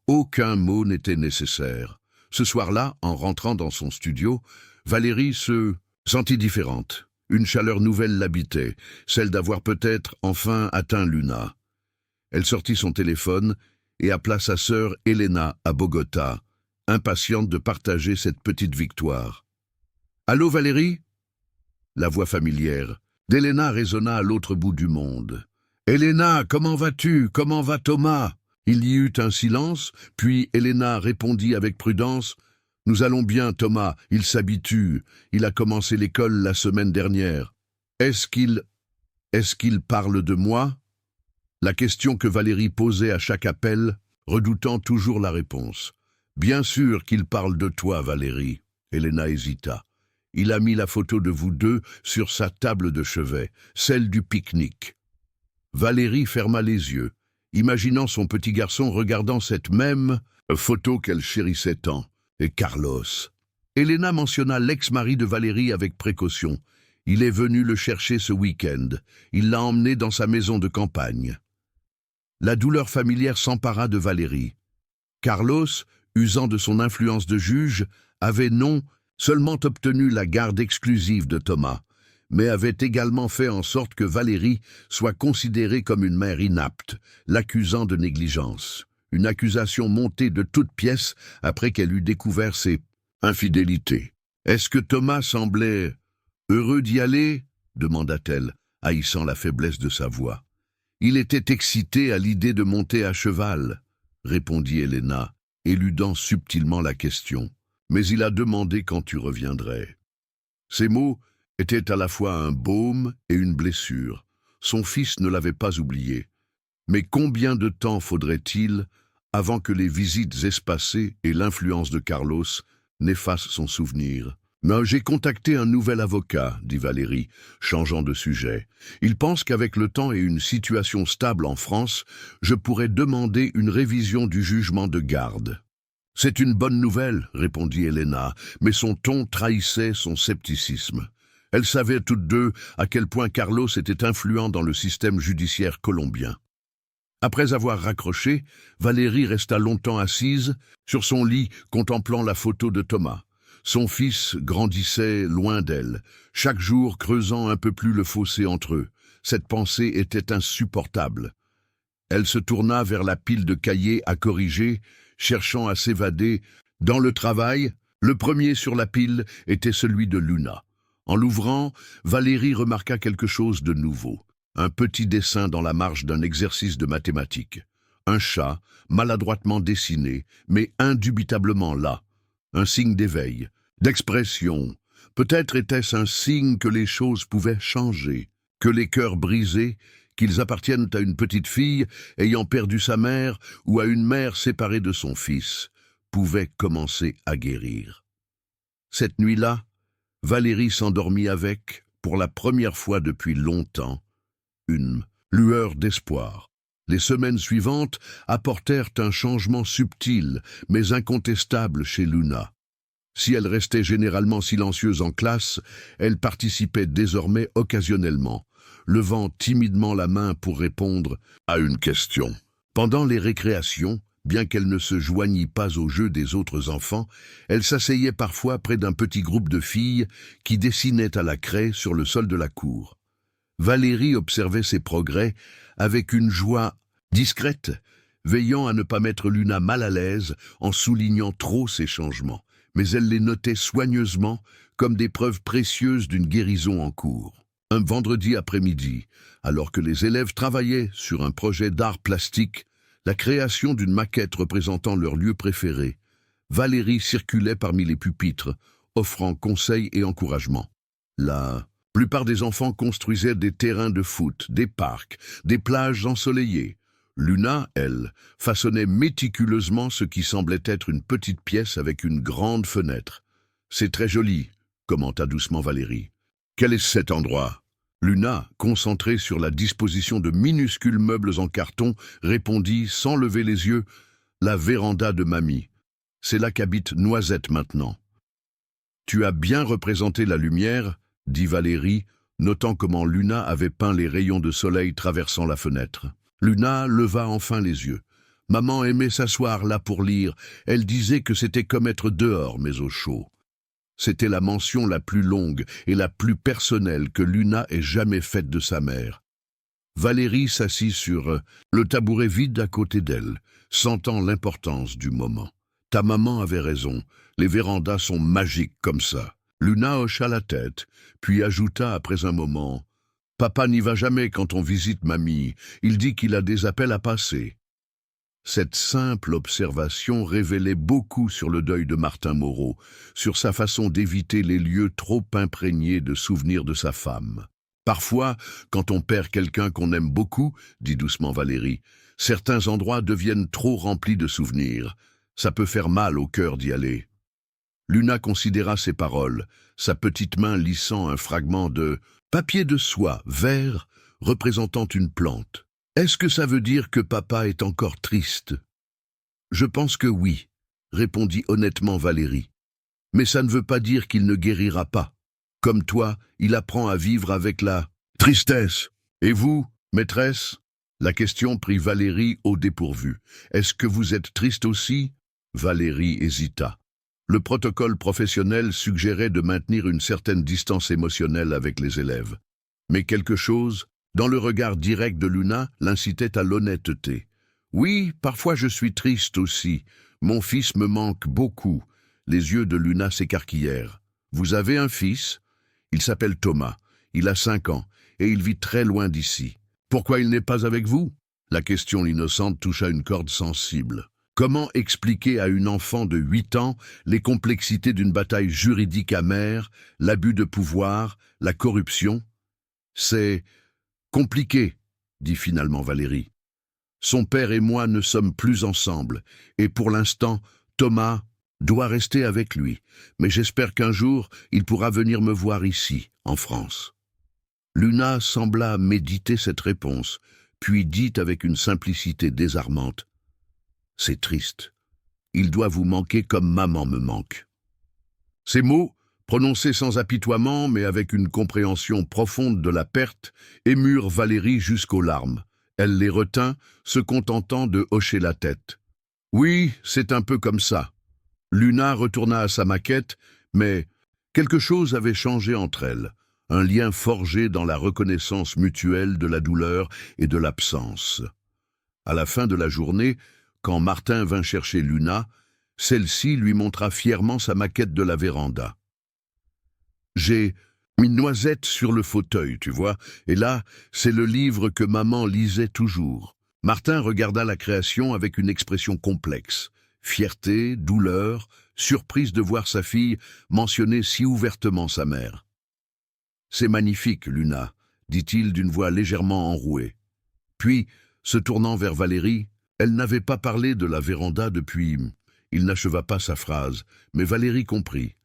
Aucun mot n'était nécessaire. Ce soir-là, en rentrant dans son studio, Valérie se sentit différente. Une chaleur nouvelle l'habitait, celle d'avoir peut-être enfin atteint Luna. Elle sortit son téléphone et appela sa sœur Elena à Bogota, impatiente de partager cette petite victoire. « Allô, Valérie ?» La voix familière d'Elena résonna à l'autre bout du monde. « Elena, comment vas-tu? Comment va Thomas ?» Il y eut un silence, puis Elena répondit avec prudence. « Nous allons bien, Thomas, il s'habitue. Il a commencé l'école la semaine dernière. Est-ce qu'il parle de moi ?» La question que Valérie posait à chaque appel, redoutant toujours la réponse. « Bien sûr qu'il parle de toi, Valérie. » Elena hésita. Il a mis la photo de vous deux sur sa table de chevet, celle du pique-nique. Valérie ferma les yeux, imaginant son petit garçon regardant cette même photo qu'elle chérissait tant. Et Carlos. Elena mentionna l'ex-mari de Valérie avec précaution. Il est venu le chercher ce week-end. Il l'a emmené dans sa maison de campagne. La douleur familière s'empara de Valérie. Carlos, usant de son influence de juge, avait non seulement obtenu la garde exclusive de Thomas, mais avait également fait en sorte que Valérie soit considérée comme une mère inapte, l'accusant de négligence. Une accusation montée de toutes pièces après qu'elle eut découvert ses infidélités. « Est-ce que Thomas semblait heureux d'y aller ?» demanda-t-elle, haïssant la faiblesse de sa voix. « Il était excité à l'idée de monter à cheval, » répondit Elena, éludant subtilement la question. « Mais il a demandé quand tu reviendrais. » Ces mots étaient à la fois un baume et une blessure. Son fils ne l'avait pas oublié. Mais combien de temps faudrait-il avant que les visites espacées et l'influence de Carlos n'effacent son souvenir? « Mais j'ai contacté un nouvel avocat, » dit Valérie, changeant de sujet. « Il pense qu'avec le temps et une situation stable en France, je pourrais demander une révision du jugement de garde. » « C'est une bonne nouvelle, » répondit Elena, mais son ton trahissait son scepticisme. Elles savaient toutes deux à quel point Carlos était influent dans le système judiciaire colombien. Après avoir raccroché, Valérie resta longtemps assise sur son lit contemplant la photo de Thomas. Son fils grandissait loin d'elle, chaque jour creusant un peu plus le fossé entre eux. Cette pensée était insupportable. Elle se tourna vers la pile de cahiers à corriger, cherchant à s'évader. Dans le travail, le premier sur la pile était celui de Luna. En l'ouvrant, Valérie remarqua quelque chose de nouveau. Un petit dessin dans la marge d'un exercice de mathématiques. Un chat, maladroitement dessiné, mais indubitablement là. Un signe d'éveil, d'expression. Peut-être était-ce un signe que les choses pouvaient changer, que les cœurs brisés, qu'ils appartiennent à une petite fille ayant perdu sa mère ou à une mère séparée de son fils, pouvaient commencer à guérir. Cette nuit-là, Valérie s'endormit avec, pour la première fois depuis longtemps, une lueur d'espoir. Les semaines suivantes apportèrent un changement subtil, mais incontestable chez Luna. Si elle restait généralement silencieuse en classe, elle participait désormais occasionnellement, levant timidement la main pour répondre à une question. Pendant les récréations, bien qu'elle ne se joignît pas au jeu des autres enfants, elle s'asseyait parfois près d'un petit groupe de filles qui dessinaient à la craie sur le sol de la cour. Valérie observait ses progrès avec une joie discrète, veillant à ne pas mettre Luna mal à l'aise en soulignant trop ses changements, mais elle les notait soigneusement comme des preuves précieuses d'une guérison en cours. Un vendredi après-midi, alors que les élèves travaillaient sur un projet d'art plastique, la création d'une maquette représentant leur lieu préféré, Valérie circulait parmi les pupitres, offrant conseils et encouragement. La plupart des enfants construisaient des terrains de foot, des parcs, des plages ensoleillées. Luna, elle, façonnait méticuleusement ce qui semblait être une petite pièce avec une grande fenêtre. « C'est très joli », commenta doucement Valérie. « Quel est cet endroit ?» Luna, concentrée sur la disposition de minuscules meubles en carton, répondit sans lever les yeux « La véranda de mamie. C'est là qu'habite Noisette maintenant. »« Tu as bien représenté la lumière », dit Valérie, notant comment Luna avait peint les rayons de soleil traversant la fenêtre. Luna leva enfin les yeux. Maman aimait s'asseoir là pour lire. Elle disait que c'était comme être dehors, mais au chaud. C'était la mention la plus longue et la plus personnelle que Luna ait jamais faite de sa mère. Valérie s'assit sur le tabouret vide à côté d'elle, sentant l'importance du moment. « Ta maman avait raison, les vérandas sont magiques comme ça. » Luna hocha la tête, puis ajouta après un moment « Papa n'y va jamais quand on visite mamie, il dit qu'il a des appels à passer. » Cette simple observation révélait beaucoup sur le deuil de Martin Moreau, sur sa façon d'éviter les lieux trop imprégnés de souvenirs de sa femme. « Parfois, quand on perd quelqu'un qu'on aime beaucoup, dit doucement Valérie, certains endroits deviennent trop remplis de souvenirs. Ça peut faire mal au cœur d'y aller. » Luna considéra ces paroles, sa petite main lissant un fragment de papier de soie vert représentant une plante. « Est-ce que ça veut dire que papa est encore triste ?»« Je pense que oui, » répondit honnêtement Valérie. « Mais ça ne veut pas dire qu'il ne guérira pas. Comme toi, il apprend à vivre avec la tristesse. Et vous, maîtresse ?» La question prit Valérie au dépourvu. « Est-ce que vous êtes triste aussi ?» Valérie hésita. Le protocole professionnel suggérait de maintenir une certaine distance émotionnelle avec les élèves. Mais quelque chose, dans le regard direct de Luna, l'incitait à l'honnêteté. « Oui, parfois je suis triste aussi. Mon fils me manque beaucoup. » Les yeux de Luna s'écarquillèrent. « Vous avez un fils ? Il s'appelle Thomas. Il a 5 ans, et il vit très loin d'ici. Pourquoi il n'est pas avec vous ?» La question innocente toucha une corde sensible. Comment expliquer à une enfant de 8 ans les complexités d'une bataille juridique amère, l'abus de pouvoir, la corruption ? « C'est compliqué, » dit finalement Valérie. « Son père et moi ne sommes plus ensemble, et pour l'instant, Thomas doit rester avec lui, mais j'espère qu'un jour, il pourra venir me voir ici, en France. » Luna sembla méditer cette réponse, puis dit avec une simplicité désarmante. « C'est triste. Il doit vous manquer comme maman me manque. » Ces mots, Prononcés sans apitoiement, mais avec une compréhension profonde de la perte, émurent Valérie jusqu'aux larmes. Elle les retint, se contentant de hocher la tête. Oui, c'est un peu comme ça. Luna retourna à sa maquette, mais quelque chose avait changé entre elles, un lien forgé dans la reconnaissance mutuelle de la douleur et de l'absence. À la fin de la journée, quand Martin vint chercher Luna, celle-ci lui montra fièrement sa maquette de la véranda. J'ai mis Noisette sur le fauteuil, tu vois, et là, c'est le livre que maman lisait toujours. Martin regarda la création avec une expression complexe. Fierté, douleur, surprise de voir sa fille mentionner si ouvertement sa mère. « C'est magnifique, Luna, » dit-il d'une voix légèrement enrouée. Puis, se tournant vers Valérie, elle n'avait pas parlé de la véranda depuis... Il n'acheva pas sa phrase, mais Valérie comprit.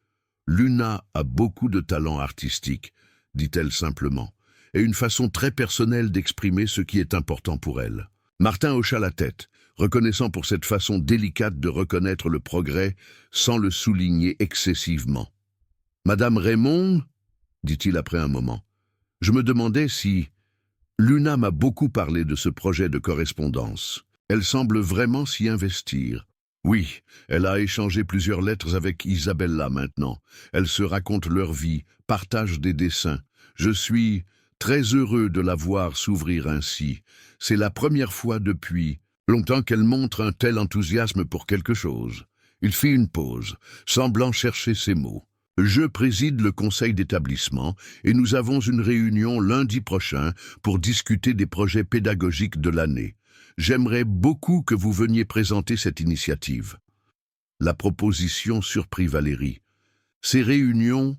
« Luna a beaucoup de talent artistique, » dit-elle simplement, et une façon très personnelle d'exprimer ce qui est important pour elle. Martin hocha la tête, reconnaissant pour cette façon délicate de reconnaître le progrès sans le souligner excessivement. « Madame Raymond, » dit-il après un moment, « je me demandais si... Luna m'a beaucoup parlé de ce projet de correspondance. Elle semble vraiment s'y investir. Oui, elle a échangé plusieurs lettres avec Isabella maintenant. Elles se racontent leur vie, partagent des dessins. Je suis très heureux de la voir s'ouvrir ainsi. C'est la première fois depuis longtemps qu'elle montre un tel enthousiasme pour quelque chose. » Il fit une pause, semblant chercher ses mots. « Je préside le conseil d'établissement et nous avons une réunion lundi prochain pour discuter des projets pédagogiques de l'année. J'aimerais beaucoup que vous veniez présenter cette initiative. » La proposition surprit Valérie. Ces réunions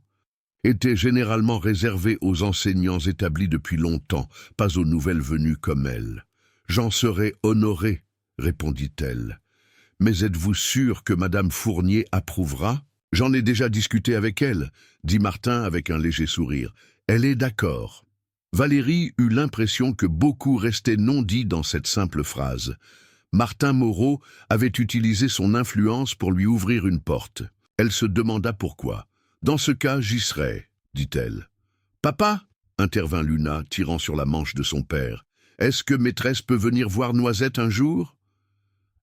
étaient généralement réservées aux enseignants établis depuis longtemps, pas aux nouvelles venues comme elle. « J'en serais honorée, » répondit-elle. « Mais êtes-vous sûr que Madame Fournier approuvera ? » « J'en ai déjà discuté avec elle, » dit Martin avec un léger sourire. « Elle est d'accord. » Valérie eut l'impression que beaucoup restait non dit dans cette simple phrase. Martin Moreau avait utilisé son influence pour lui ouvrir une porte. Elle se demanda pourquoi. « Dans ce cas, j'y serai, » dit-elle. « Papa » intervint Luna, tirant sur la manche de son père. « Est-ce que maîtresse peut venir voir Noisette un jour ?»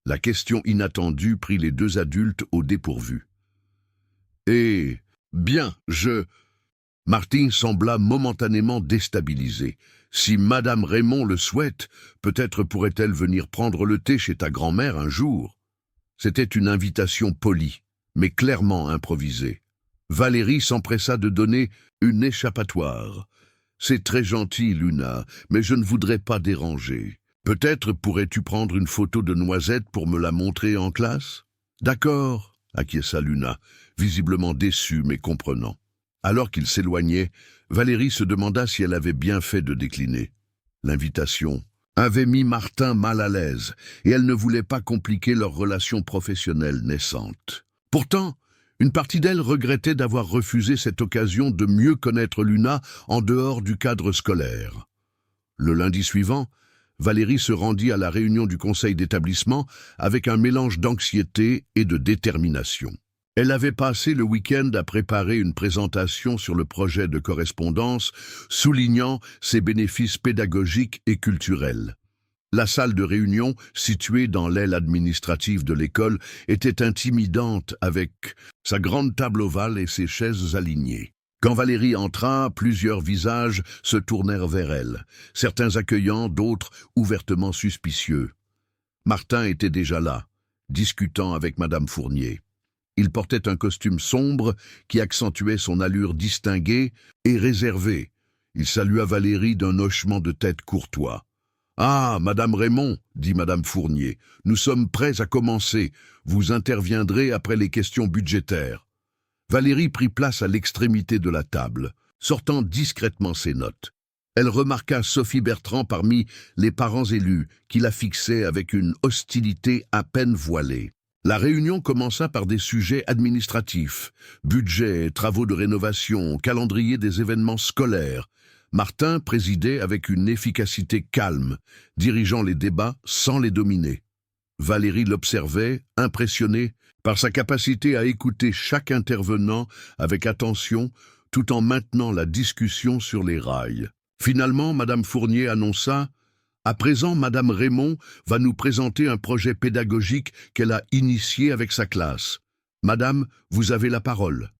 La question inattendue prit les deux adultes au dépourvu. « Eh bien, Martin sembla momentanément déstabilisé. « Si Madame Raymond le souhaite, peut-être pourrait-elle venir prendre le thé chez ta grand-mère un jour. » C'était une invitation polie, mais clairement improvisée. Valérie s'empressa de donner une échappatoire. « C'est très gentil, Luna, mais je ne voudrais pas déranger. Peut-être pourrais-tu prendre une photo de Noisette pour me la montrer en classe ?»« D'accord, » acquiesça Luna, visiblement déçue mais comprenant. Alors qu'il s'éloignait, Valérie se demanda si elle avait bien fait de décliner. L'invitation avait mis Martin mal à l'aise, et elle ne voulait pas compliquer leur relation professionnelle naissante. Pourtant, une partie d'elle regrettait d'avoir refusé cette occasion de mieux connaître Luna en dehors du cadre scolaire. Le lundi suivant, Valérie se rendit à la réunion du conseil d'établissement avec un mélange d'anxiété et de détermination. Elle avait passé le week-end à préparer une présentation sur le projet de correspondance, soulignant ses bénéfices pédagogiques et culturels. La salle de réunion, située dans l'aile administrative de l'école, était intimidante avec sa grande table ovale et ses chaises alignées. Quand Valérie entra, plusieurs visages se tournèrent vers elle, certains accueillants, d'autres ouvertement suspicieux. Martin était déjà là, discutant avec Madame Fournier. Il portait un costume sombre qui accentuait son allure distinguée et réservée. Il salua Valérie d'un hochement de tête courtois. « Ah, Madame Raymond, » dit Madame Fournier, « nous sommes prêts à commencer. Vous interviendrez après les questions budgétaires. » Valérie prit place à l'extrémité de la table, sortant discrètement ses notes. Elle remarqua Sophie Bertrand parmi les parents élus, qui la fixaient avec une hostilité à peine voilée. La réunion commença par des sujets administratifs, budget, travaux de rénovation, calendrier des événements scolaires. Martin présidait avec une efficacité calme, dirigeant les débats sans les dominer. Valérie l'observait, impressionnée, par sa capacité à écouter chaque intervenant avec attention tout en maintenant la discussion sur les rails. Finalement, Madame Fournier annonça: « À présent, Madame Raymond va nous présenter un projet pédagogique qu'elle a initié avec sa classe. Madame, vous avez la parole. »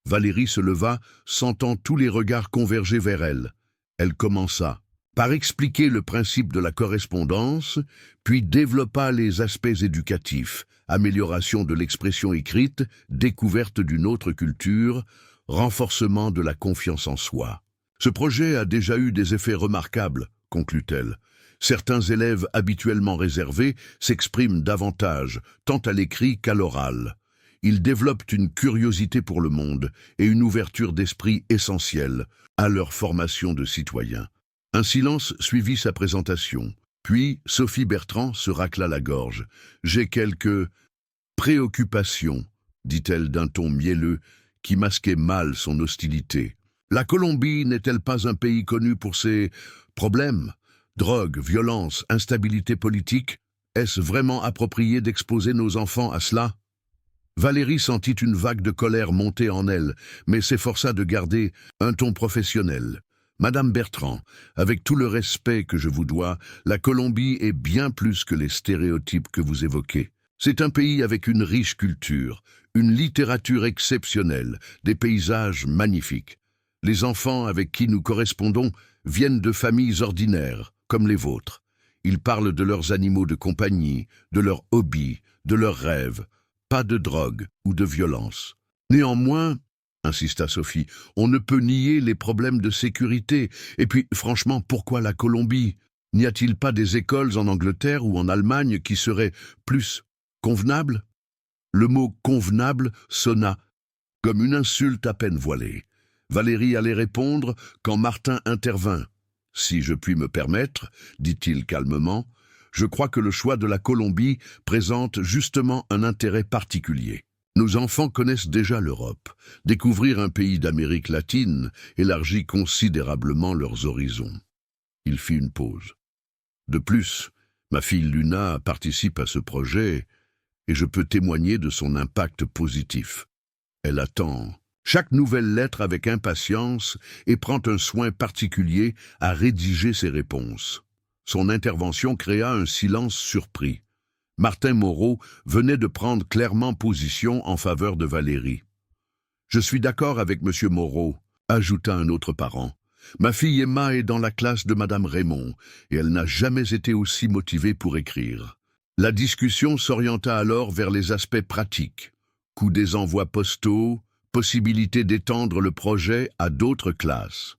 Valérie se leva, sentant tous les regards converger vers elle. Elle commença par expliquer le principe de la correspondance, puis développa les aspects éducatifs, amélioration de l'expression écrite, découverte d'une autre culture, renforcement de la confiance en soi. Ce projet a déjà eu des effets remarquables, conclut-elle. Certains élèves habituellement réservés s'expriment davantage, tant à l'écrit qu'à l'oral. Ils développent une curiosité pour le monde et une ouverture d'esprit essentielle à leur formation de citoyens. Un silence suivit sa présentation. Puis Sophie Bertrand se racla la gorge. « J'ai quelques préoccupations », dit-elle d'un ton mielleux qui masquait mal son hostilité. La Colombie n'est-elle pas un pays connu pour ses problèmes? Drogue, violence, instabilité politique? Est-ce vraiment approprié d'exposer nos enfants à cela? Valérie sentit une vague de colère monter en elle, mais s'efforça de garder un ton professionnel. Madame Bertrand, avec tout le respect que je vous dois, la Colombie est bien plus que les stéréotypes que vous évoquez. C'est un pays avec une riche culture, une littérature exceptionnelle, des paysages magnifiques. Les enfants avec qui nous correspondons viennent de familles ordinaires, comme les vôtres. Ils parlent de leurs animaux de compagnie, de leurs hobbies, de leurs rêves, pas de drogue ou de violence. Néanmoins, insista Sophie, on ne peut nier les problèmes de sécurité. Et puis, franchement, pourquoi la Colombie? N'y a-t-il pas des écoles en Angleterre ou en Allemagne qui seraient plus convenables? Le mot « convenable » sonna comme une insulte à peine voilée. Valérie allait répondre quand Martin intervint. « Si je puis me permettre, dit-il calmement, je crois que le choix de la Colombie présente justement un intérêt particulier. Nos enfants connaissent déjà l'Europe. Découvrir un pays d'Amérique latine élargit considérablement leurs horizons. » Il fit une pause. « De plus, ma fille Luna participe à ce projet et je peux témoigner de son impact positif. Elle attend chaque nouvelle lettre avec impatience et prend un soin particulier à rédiger ses réponses. » Son intervention créa un silence surpris. Martin Moreau venait de prendre clairement position en faveur de Valérie. « Je suis d'accord avec M. Moreau », ajouta un autre parent. « Ma fille Emma est dans la classe de Madame Raymond et elle n'a jamais été aussi motivée pour écrire. » La discussion s'orienta alors vers les aspects pratiques. Coût des envois postaux, possibilité d'étendre le projet à d'autres classes.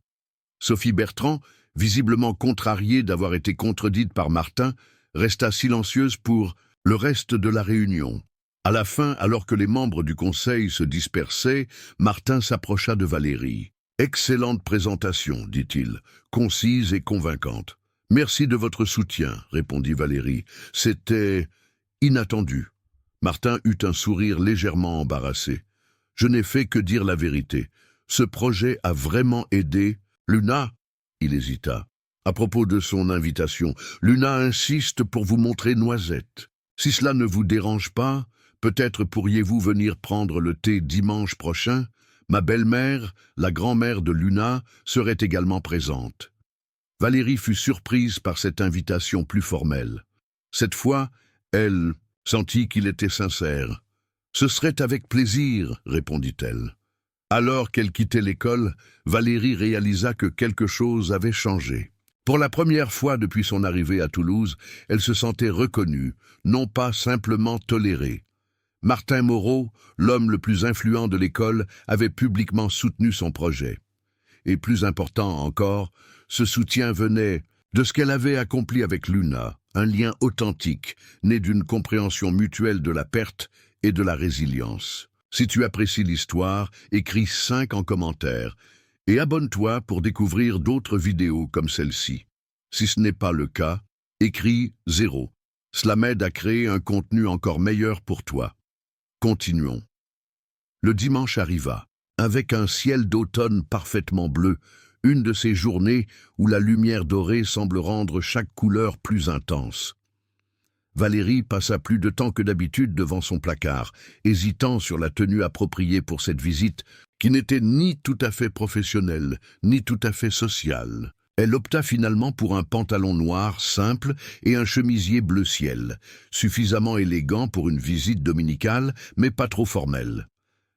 Sophie Bertrand, visiblement contrariée d'avoir été contredite par Martin, resta silencieuse pour le reste de la réunion. À la fin, alors que les membres du conseil se dispersaient, Martin s'approcha de Valérie. « Excellente présentation, dit-il, concise et convaincante. »« Merci de votre soutien, » répondit Valérie. « C'était inattendu. » Martin eut un sourire légèrement embarrassé. « Je n'ai fait que dire la vérité. Ce projet a vraiment aidé. Luna ?» Il hésita. À propos de son invitation, Luna insiste pour vous montrer Noisette. Si cela ne vous dérange pas, peut-être pourriez-vous venir prendre le thé dimanche prochain? Ma belle-mère, la grand-mère de Luna, serait également présente. Valérie fut surprise par cette invitation plus formelle. Cette fois, elle sentit qu'il était sincère. « Ce serait avec plaisir, » répondit-elle. Alors qu'elle quittait l'école, Valérie réalisa que quelque chose avait changé. Pour la première fois depuis son arrivée à Toulouse, elle se sentait reconnue, non pas simplement tolérée. Martin Moreau, l'homme le plus influent de l'école, avait publiquement soutenu son projet. Et plus important encore, ce soutien venait de ce qu'elle avait accompli avec Luna, un lien authentique, né d'une compréhension mutuelle de la perte et de la résilience. Si tu apprécies l'histoire, écris 5 en commentaire et abonne-toi pour découvrir d'autres vidéos comme celle-ci. Si ce n'est pas le cas, écris 0. Cela m'aide à créer un contenu encore meilleur pour toi. Continuons. Le dimanche arriva, avec un ciel d'automne parfaitement bleu, une de ces journées où la lumière dorée semble rendre chaque couleur plus intense. Valérie passa plus de temps que d'habitude devant son placard, hésitant sur la tenue appropriée pour cette visite, qui n'était ni tout à fait professionnelle, ni tout à fait sociale. Elle opta finalement pour un pantalon noir simple et un chemisier bleu ciel, suffisamment élégant pour une visite dominicale, mais pas trop formelle.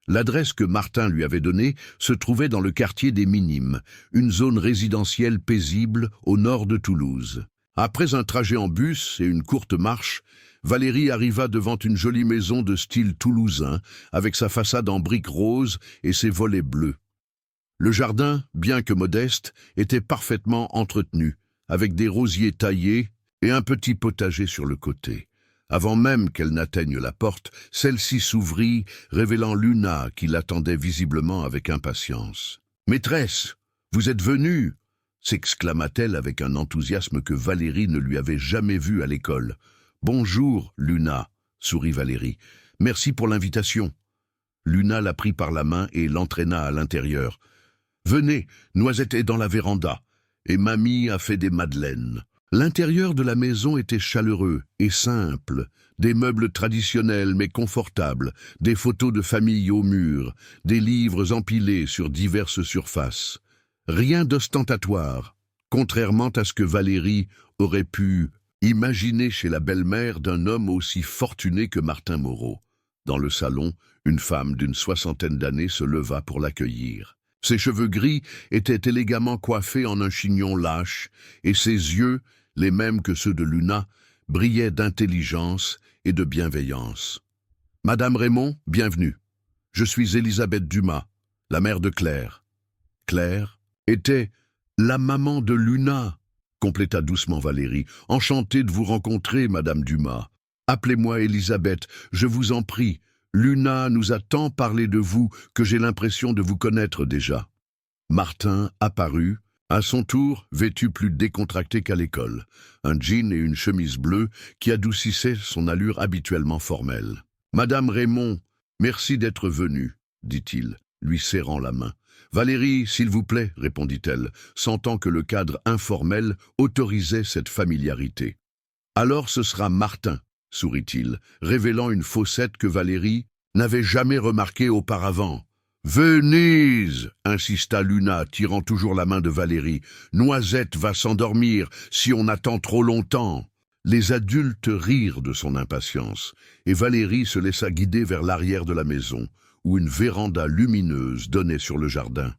L'adresse que Martin lui avait donnée se trouvait dans le quartier des Minimes, une zone résidentielle paisible au nord de Toulouse. Après un trajet en bus et une courte marche, Valérie arriva devant une jolie maison de style toulousain, avec sa façade en briques roses et ses volets bleus. Le jardin, bien que modeste, était parfaitement entretenu, avec des rosiers taillés et un petit potager sur le côté. Avant même qu'elle n'atteigne la porte, celle-ci s'ouvrit, révélant Luna qui l'attendait visiblement avec impatience. « Maîtresse, vous êtes venue !» s'exclama-t-elle avec un enthousiasme que Valérie ne lui avait jamais vu à l'école. « Bonjour, Luna !» sourit Valérie. « Merci pour l'invitation. » Luna la prit par la main et l'entraîna à l'intérieur. « Venez, Noisette est dans la véranda, et Mamie a fait des madeleines. » L'intérieur de la maison était chaleureux et simple, des meubles traditionnels mais confortables, des photos de famille au mur, des livres empilés sur diverses surfaces. Rien d'ostentatoire, contrairement à ce que Valérie aurait pu imaginer chez la belle-mère d'un homme aussi fortuné que Martin Moreau. Dans le salon, une femme d'une 60aine d'années se leva pour l'accueillir. Ses cheveux gris étaient élégamment coiffés en un chignon lâche, et ses yeux, les mêmes que ceux de Luna, brillaient d'intelligence et de bienveillance. « Madame Raymond, bienvenue. Je suis Elisabeth Dumas, la mère de Claire. » Claire était la maman de Luna, compléta doucement Valérie. « Enchantée de vous rencontrer, Madame Dumas. Appelez-moi Elisabeth, je vous en prie. Luna nous a tant parlé de vous que j'ai l'impression de vous connaître déjà. » Martin apparut, à son tour vêtu plus décontracté qu'à l'école, un jean et une chemise bleue qui adoucissaient son allure habituellement formelle. « Madame Raymond, merci d'être venue, » dit-il, lui serrant la main. « Valérie, s'il vous plaît, » répondit-elle, sentant que le cadre informel autorisait cette familiarité. « Alors ce sera Martin, » sourit-il, révélant une faussette que Valérie n'avait jamais remarquée auparavant. « Venise !» insista Luna, tirant toujours la main de Valérie. « Noisette va s'endormir si on attend trop longtemps. » Les adultes rirent de son impatience, et Valérie se laissa guider vers l'arrière de la maison, où une véranda lumineuse donnait sur le jardin.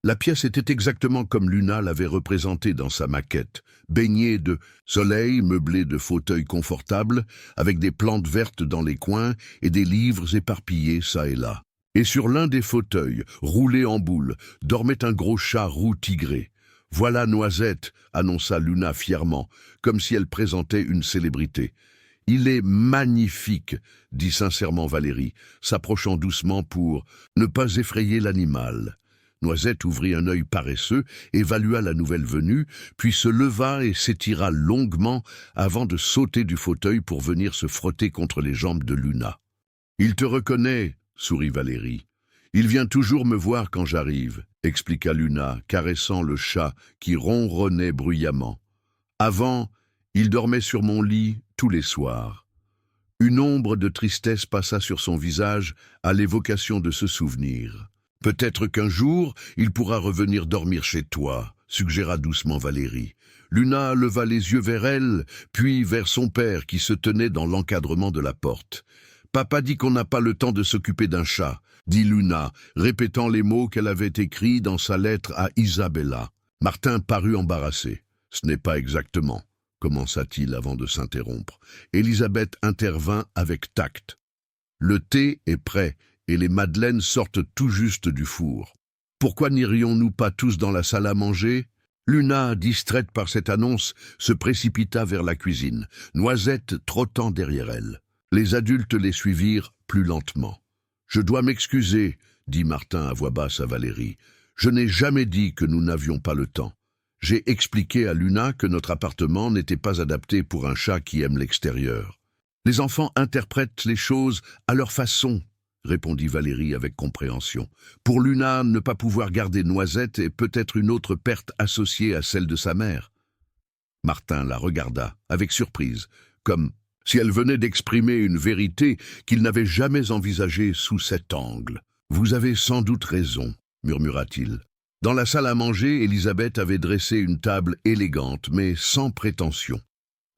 La pièce était exactement comme Luna l'avait représentée dans sa maquette, baignée de soleil, meublée de fauteuils confortables, avec des plantes vertes dans les coins et des livres éparpillés çà et là. Et sur l'un des fauteuils, roulé en boule, dormait un gros chat roux tigré. « Voilà Noisette !» annonça Luna fièrement, comme si elle présentait une célébrité. « Il est magnifique !» dit sincèrement Valérie, s'approchant doucement pour ne pas effrayer l'animal. Noisette ouvrit un œil paresseux, évalua la nouvelle venue, puis se leva et s'étira longuement avant de sauter du fauteuil pour venir se frotter contre les jambes de Luna. « Il te reconnaît !» sourit Valérie. « Il vient toujours me voir quand j'arrive », expliqua Luna, caressant le chat qui ronronnait bruyamment. « Avant, il dormait sur mon lit tous les soirs. » Une ombre de tristesse passa sur son visage à l'évocation de ce souvenir. « Peut-être qu'un jour, il pourra revenir dormir chez toi, » suggéra doucement Valérie. Luna leva les yeux vers elle, puis vers son père qui se tenait dans l'encadrement de la porte. « Papa dit qu'on n'a pas le temps de s'occuper d'un chat, » dit Luna, répétant les mots qu'elle avait écrits dans sa lettre à Isabella. Martin parut embarrassé. « Ce n'est pas exactement, » commença-t-il avant de s'interrompre. Elisabeth intervint avec tact. « Le thé est prêt et les madeleines sortent tout juste du four. Pourquoi n'irions-nous pas tous dans la salle à manger ?» Luna, distraite par cette annonce, se précipita vers la cuisine, Noisette trottant derrière elle. Les adultes les suivirent plus lentement. « Je dois m'excuser, » dit Martin à voix basse à Valérie. « Je n'ai jamais dit que nous n'avions pas le temps. J'ai expliqué à Luna que notre appartement n'était pas adapté pour un chat qui aime l'extérieur. Les enfants interprètent les choses à leur façon, » répondit Valérie avec compréhension. Pour Luna, ne pas pouvoir garder Noisette est peut-être une autre perte associée à celle de sa mère. Martin la regarda avec surprise, comme si elle venait d'exprimer une vérité qu'il n'avait jamais envisagée sous cet angle. « Vous avez sans doute raison, » murmura-t-il. Dans la salle à manger, Élisabeth avait dressé une table élégante, mais sans prétention.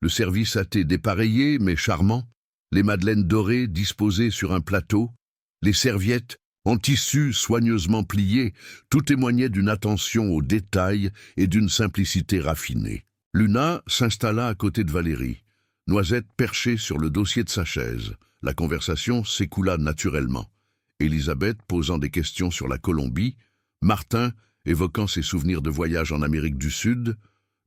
Le service était dépareillé, mais charmant, les madeleines dorées disposées sur un plateau, les serviettes, en tissu soigneusement pliées, tout témoignait d'une attention aux détails et d'une simplicité raffinée. Luna s'installa à côté de Valérie, Noisette perchée sur le dossier de sa chaise. La conversation s'écoula naturellement. Élisabeth posant des questions sur la Colombie, Martin évoquant ses souvenirs de voyage en Amérique du Sud,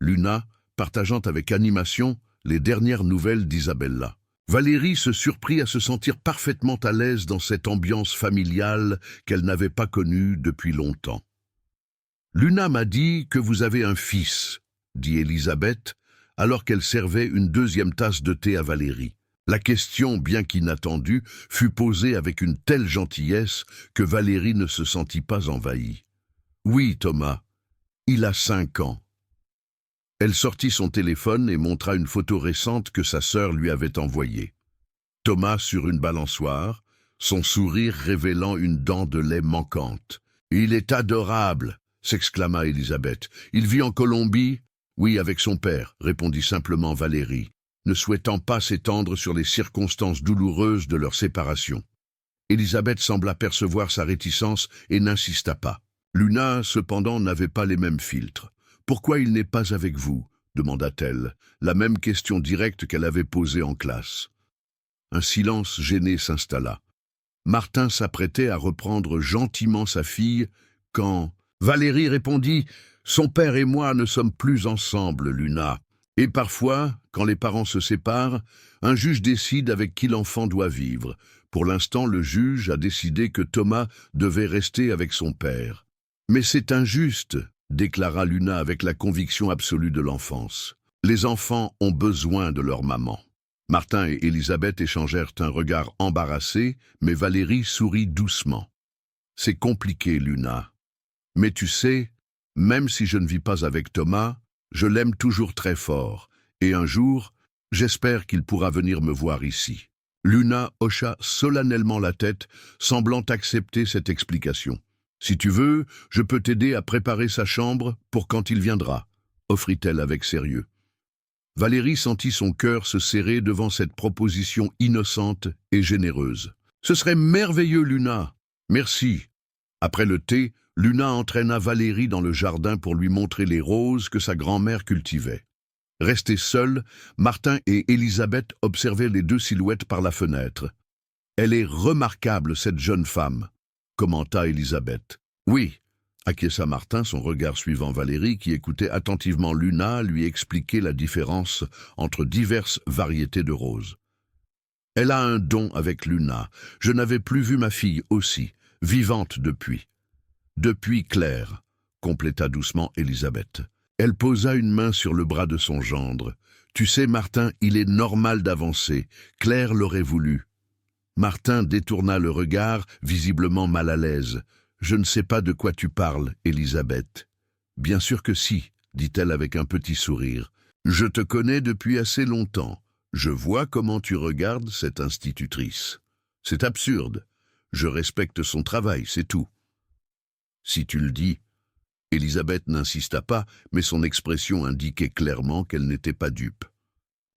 Luna partageant avec animation les dernières nouvelles d'Isabella. Valérie se surprit à se sentir parfaitement à l'aise dans cette ambiance familiale qu'elle n'avait pas connue depuis longtemps. « Luna m'a dit que vous avez un fils, » dit Élisabeth, alors qu'elle servait une deuxième tasse de thé à Valérie. La question, bien qu'inattendue, fut posée avec une telle gentillesse que Valérie ne se sentit pas envahie. « Oui, Thomas, il a 5 ans. » Elle sortit son téléphone et montra une photo récente que sa sœur lui avait envoyée. Thomas sur une balançoire, son sourire révélant une dent de lait manquante. « Il est adorable !» s'exclama Élisabeth. « Il vit en Colombie ?»« Oui, avec son père », répondit simplement Valérie, ne souhaitant pas s'étendre sur les circonstances douloureuses de leur séparation. Élisabeth sembla percevoir sa réticence et n'insista pas. Luna, cependant, n'avait pas les mêmes filtres. « Pourquoi il n'est pas avec vous ?» demanda-t-elle, la même question directe qu'elle avait posée en classe. Un silence gêné s'installa. Martin s'apprêtait à reprendre gentiment sa fille quand Valérie répondit « Son père et moi ne sommes plus ensemble, Luna. Et parfois, quand les parents se séparent, un juge décide avec qui l'enfant doit vivre. Pour l'instant, le juge a décidé que Thomas devait rester avec son père. Mais c'est injuste, déclara Luna avec la conviction absolue de l'enfance. Les enfants ont besoin de leur maman. Martin et Élisabeth échangèrent un regard embarrassé, mais Valérie sourit doucement. C'est compliqué, Luna. Mais tu sais, même si je ne vis pas avec Thomas, je l'aime toujours très fort, et un jour, j'espère qu'il pourra venir me voir ici. Luna hocha solennellement la tête, semblant accepter cette explication. Si tu veux, je peux t'aider à préparer sa chambre pour quand il viendra, offrit-elle avec sérieux. Valérie sentit son cœur se serrer devant cette proposition innocente et généreuse. Ce serait merveilleux, Luna. Merci. Après le thé, Luna entraîna Valérie dans le jardin pour lui montrer les roses que sa grand-mère cultivait. Restés seuls, Martin et Élisabeth observaient les deux silhouettes par la fenêtre. « Elle est remarquable, cette jeune femme », commenta Élisabeth. « Oui », acquiesça Martin, son regard suivant Valérie, qui écoutait attentivement Luna lui expliquer la différence entre diverses variétés de roses. « Elle a un don avec Luna. Je n'avais plus vu ma fille aussi, vivante depuis. » « Depuis Claire », compléta doucement Élisabeth. Elle posa une main sur le bras de son gendre. « Tu sais, Martin, il est normal d'avancer. Claire l'aurait voulu. » Martin détourna le regard, visiblement mal à l'aise. « Je ne sais pas de quoi tu parles, Élisabeth. »« Bien sûr que si, » dit-elle avec un petit sourire. « Je te connais depuis assez longtemps. Je vois comment tu regardes cette institutrice. C'est absurde. Je respecte son travail, c'est tout. » « Si tu le dis. » Élisabeth n'insista pas, mais son expression indiquait clairement qu'elle n'était pas dupe.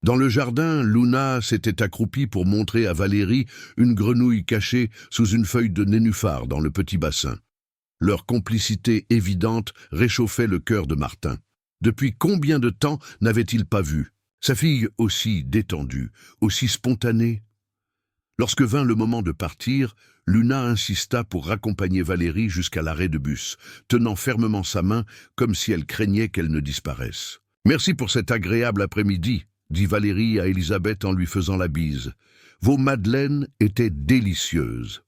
Dans le jardin, Luna s'était accroupie pour montrer à Valérie une grenouille cachée sous une feuille de nénuphar dans le petit bassin. Leur complicité évidente réchauffait le cœur de Martin. Depuis combien de temps n'avait-il pas vu sa fille aussi détendue, aussi spontanée? Lorsque vint le moment de partir, Luna insista pour raccompagner Valérie jusqu'à l'arrêt de bus, tenant fermement sa main comme si elle craignait qu'elle ne disparaisse. « Merci pour cet agréable après-midi », dit Valérie à Élisabeth en lui faisant la bise. « Vos madeleines étaient délicieuses. »«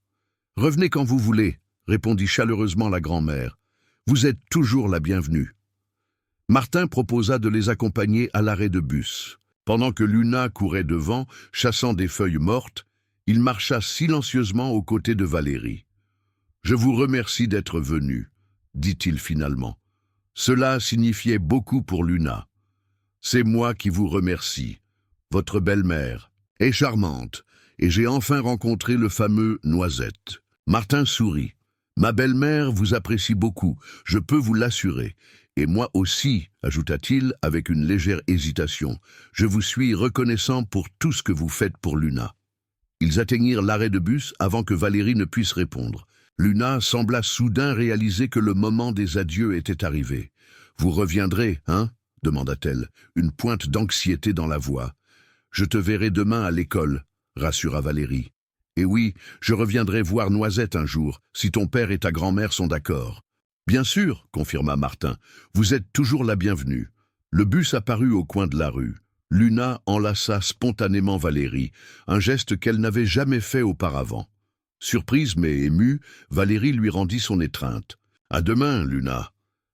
Revenez quand vous voulez », répondit chaleureusement la grand-mère. « Vous êtes toujours la bienvenue. » Martin proposa de les accompagner à l'arrêt de bus. Pendant que Luna courait devant, chassant des feuilles mortes, il marcha silencieusement aux côtés de Valérie. « Je vous remercie d'être venu, » dit-il finalement. Cela signifiait beaucoup pour Luna. « C'est moi qui vous remercie, votre belle-mère. » est charmante, et j'ai enfin rencontré le fameux Noisette. Martin sourit. Ma belle-mère vous apprécie beaucoup, je peux vous l'assurer. Et moi aussi, ajouta-t-il avec une légère hésitation, je vous suis reconnaissant pour tout ce que vous faites pour Luna. Ils atteignirent l'arrêt de bus avant que Valérie ne puisse répondre. Luna sembla soudain réaliser que le moment des adieux était arrivé. « Vous reviendrez, hein ?» demanda-t-elle, une pointe d'anxiété dans la voix. « Je te verrai demain à l'école », rassura Valérie. « Et oui, je reviendrai voir Noisette un jour, si ton père et ta grand-mère sont d'accord. »« Bien sûr, » confirma Martin, « vous êtes toujours la bienvenue. » Le bus apparut au coin de la rue. Luna enlaça spontanément Valérie, un geste qu'elle n'avait jamais fait auparavant. Surprise mais émue, Valérie lui rendit son étreinte. « À demain, Luna !»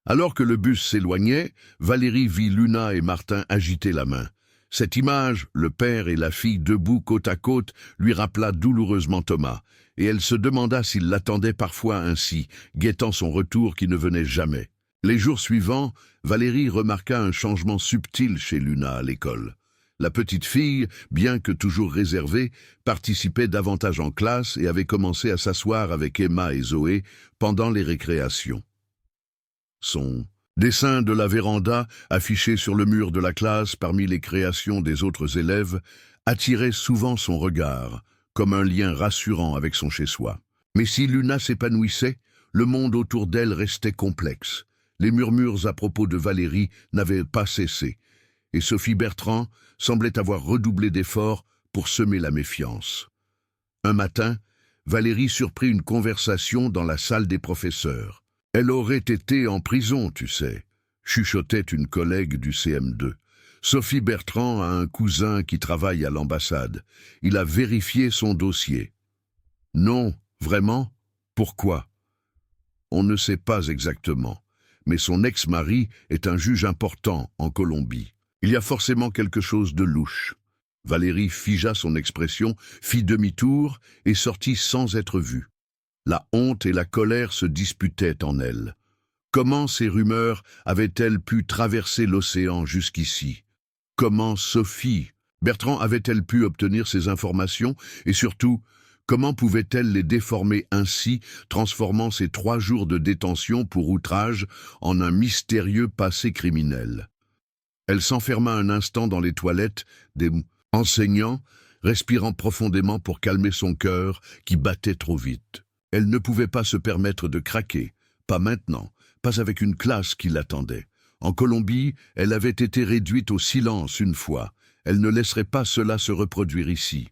Alors que le bus s'éloignait, Valérie vit Luna et Martin agiter la main. Cette image, le père et la fille debout côte à côte, lui rappela douloureusement Thomas, et elle se demanda s'il l'attendait parfois ainsi, guettant son retour qui ne venait jamais. Les jours suivants, Valérie remarqua un changement subtil chez Luna à l'école. La petite fille, bien que toujours réservée, participait davantage en classe et avait commencé à s'asseoir avec Emma et Zoé pendant les récréations. Son dessin de la véranda, affiché sur le mur de la classe parmi les créations des autres élèves, attirait souvent son regard, comme un lien rassurant avec son chez-soi. Mais si Luna s'épanouissait, le monde autour d'elle restait complexe. Les murmures à propos de Valérie n'avaient pas cessé, et Sophie Bertrand semblait avoir redoublé d'efforts pour semer la méfiance. Un matin, Valérie surprit une conversation dans la salle des professeurs. « Elle aurait été en prison, tu sais », chuchotait une collègue du CM2. « Sophie Bertrand a un cousin qui travaille à l'ambassade. Il a vérifié son dossier. »« Non, vraiment ? Pourquoi ?»« On ne sait pas exactement, mais son ex-mari est un juge important en Colombie. Il y a forcément quelque chose de louche. » Valérie figea son expression, fit demi-tour et sortit sans être vue. La honte et la colère se disputaient en elle. Comment ces rumeurs avaient-elles pu traverser l'océan jusqu'ici? Comment Sophie Bertrand avait-elle pu obtenir ces informations? Et surtout, comment pouvait-elle les déformer ainsi, transformant ces 3 jours de détention pour outrage en un mystérieux passé criminel? Elle s'enferma un instant dans les toilettes des enseignants, respirant profondément pour calmer son cœur qui battait trop vite. Elle ne pouvait pas se permettre de craquer, pas maintenant, pas avec une classe qui l'attendait. En Colombie, elle avait été réduite au silence une fois. Elle ne laisserait pas cela se reproduire ici.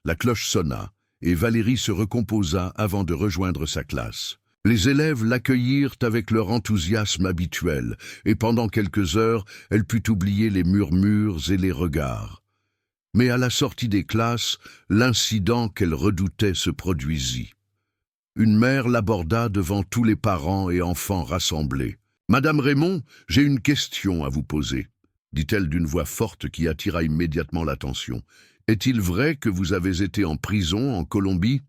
La cloche sonna, et Valérie se recomposa avant de rejoindre sa classe. Les élèves l'accueillirent avec leur enthousiasme habituel, et pendant quelques heures, elle put oublier les murmures et les regards. Mais à la sortie des classes, l'incident qu'elle redoutait se produisit. Une mère l'aborda devant tous les parents et enfants rassemblés. « Madame Raymond, j'ai une question à vous poser, » dit-elle d'une voix forte qui attira immédiatement l'attention. « Est-il vrai que vous avez été en prison en Colombie ?»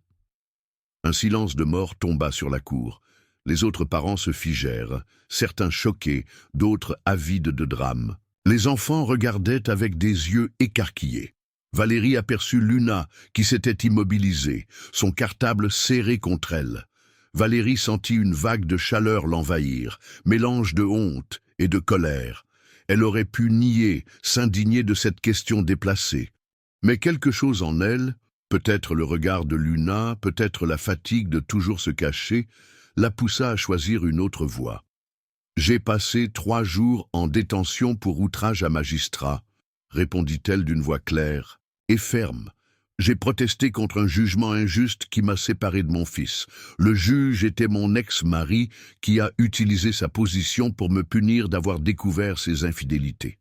Un silence de mort tomba sur la cour. Les autres parents se figèrent, certains choqués, d'autres avides de drame. Les enfants regardaient avec des yeux écarquillés. Valérie aperçut Luna, qui s'était immobilisée, son cartable serré contre elle. Valérie sentit une vague de chaleur l'envahir, mélange de honte et de colère. Elle aurait pu nier, s'indigner de cette question déplacée. Mais quelque chose en elle, peut-être le regard de Luna, peut-être la fatigue de toujours se cacher, la poussa à choisir une autre voie. « J'ai passé 3 jours en détention pour outrage à magistrat, » répondit-elle d'une voix claire et ferme. « J'ai protesté contre un jugement injuste qui m'a séparé de mon fils. Le juge était mon ex-mari qui a utilisé sa position pour me punir d'avoir découvert ses infidélités. »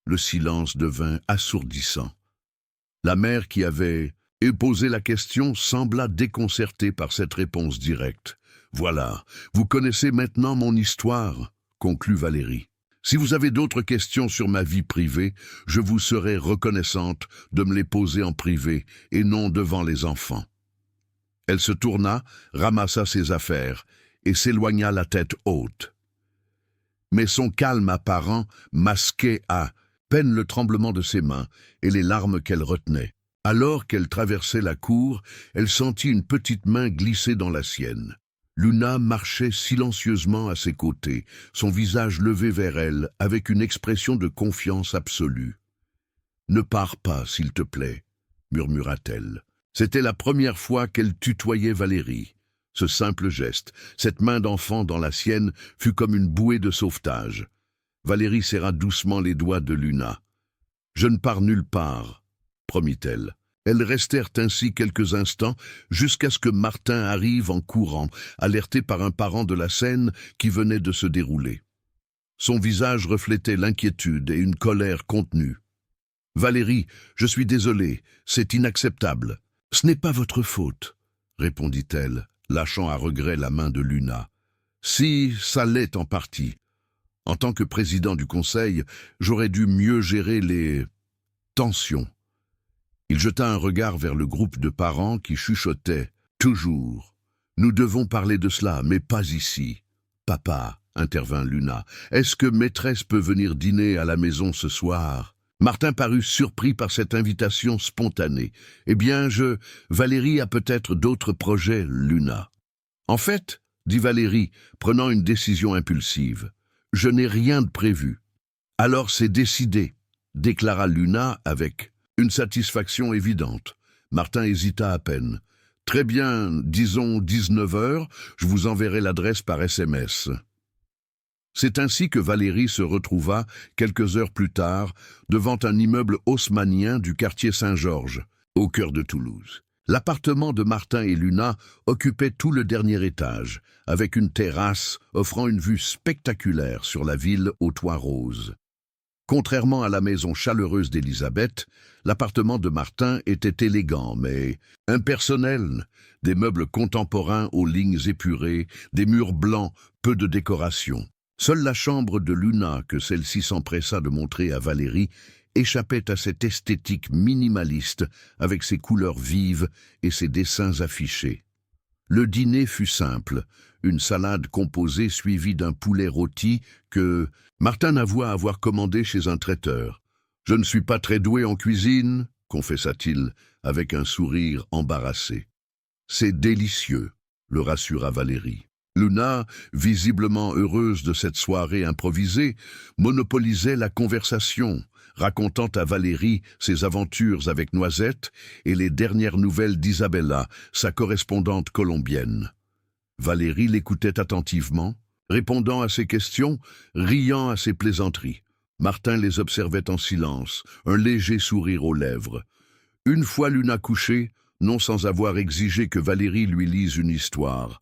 Le silence devint assourdissant. La mère qui avait posé la question sembla déconcertée par cette réponse directe. « Voilà, vous connaissez maintenant mon histoire, » conclut Valérie. « Si vous avez d'autres questions sur ma vie privée, je vous serai reconnaissante de me les poser en privé et non devant les enfants. » Elle se tourna, ramassa ses affaires et s'éloigna la tête haute. Mais son calme apparent masquait à peine le tremblement de ses mains et les larmes qu'elle retenait. Alors qu'elle traversait la cour, elle sentit une petite main glisser dans la sienne. Luna marchait silencieusement à ses côtés, son visage levé vers elle, avec une expression de confiance absolue. « Ne pars pas, s'il te plaît », murmura-t-elle. C'était la première fois qu'elle tutoyait Valérie. Ce simple geste, cette main d'enfant dans la sienne, fut comme une bouée de sauvetage. Valérie serra doucement les doigts de Luna. « Je ne pars nulle part », promit-elle. Elles restèrent ainsi quelques instants jusqu'à ce que Martin arrive en courant, alerté par un parent de la scène qui venait de se dérouler. Son visage reflétait l'inquiétude et une colère contenue. « Valérie, je suis désolée, c'est inacceptable. »« Ce n'est pas votre faute, » répondit-elle, lâchant à regret la main de Luna. « Si, ça l'est en partie. En tant que président du conseil, j'aurais dû mieux gérer les tensions. » Il jeta un regard vers le groupe de parents qui chuchotaient « Toujours. Nous devons parler de cela, mais pas ici. »« Papa, » intervint Luna, « est-ce que maîtresse peut venir dîner à la maison ce soir ?» Martin parut surpris par cette invitation spontanée. « Eh bien, Valérie a peut-être d'autres projets, Luna. »« En fait, » dit Valérie, prenant une décision impulsive, « je n'ai rien de prévu. »« Alors c'est décidé, » déclara Luna avec une satisfaction évidente. Martin hésita à peine. « Très bien, disons 19 heures, je vous enverrai l'adresse par SMS. » C'est ainsi que Valérie se retrouva, quelques heures plus tard, devant un immeuble haussmannien du quartier Saint-Georges, au cœur de Toulouse. L'appartement de Martin et Luna occupait tout le dernier étage, avec une terrasse offrant une vue spectaculaire sur la ville aux toits roses. Contrairement à la maison chaleureuse d'Élisabeth, l'appartement de Martin était élégant, mais impersonnel. Des meubles contemporains aux lignes épurées, des murs blancs, peu de décoration. Seule la chambre de Luna, que celle-ci s'empressa de montrer à Valérie, échappait à cette esthétique minimaliste avec ses couleurs vives et ses dessins affichés. Le dîner fut simple, une salade composée suivie d'un poulet rôti que Martin avoua avoir commandé chez un traiteur. « Je ne suis pas très doué en cuisine, » confessa-t-il avec un sourire embarrassé. « C'est délicieux, » le rassura Valérie. Luna, visiblement heureuse de cette soirée improvisée, monopolisait la conversation, racontant à Valérie ses aventures avec Noisette et les dernières nouvelles d'Isabella, sa correspondante colombienne. Valérie l'écoutait attentivement, répondant à ses questions, riant à ses plaisanteries. Martin les observait en silence, un léger sourire aux lèvres. Une fois Luna couchée, non sans avoir exigé que Valérie lui lise une histoire,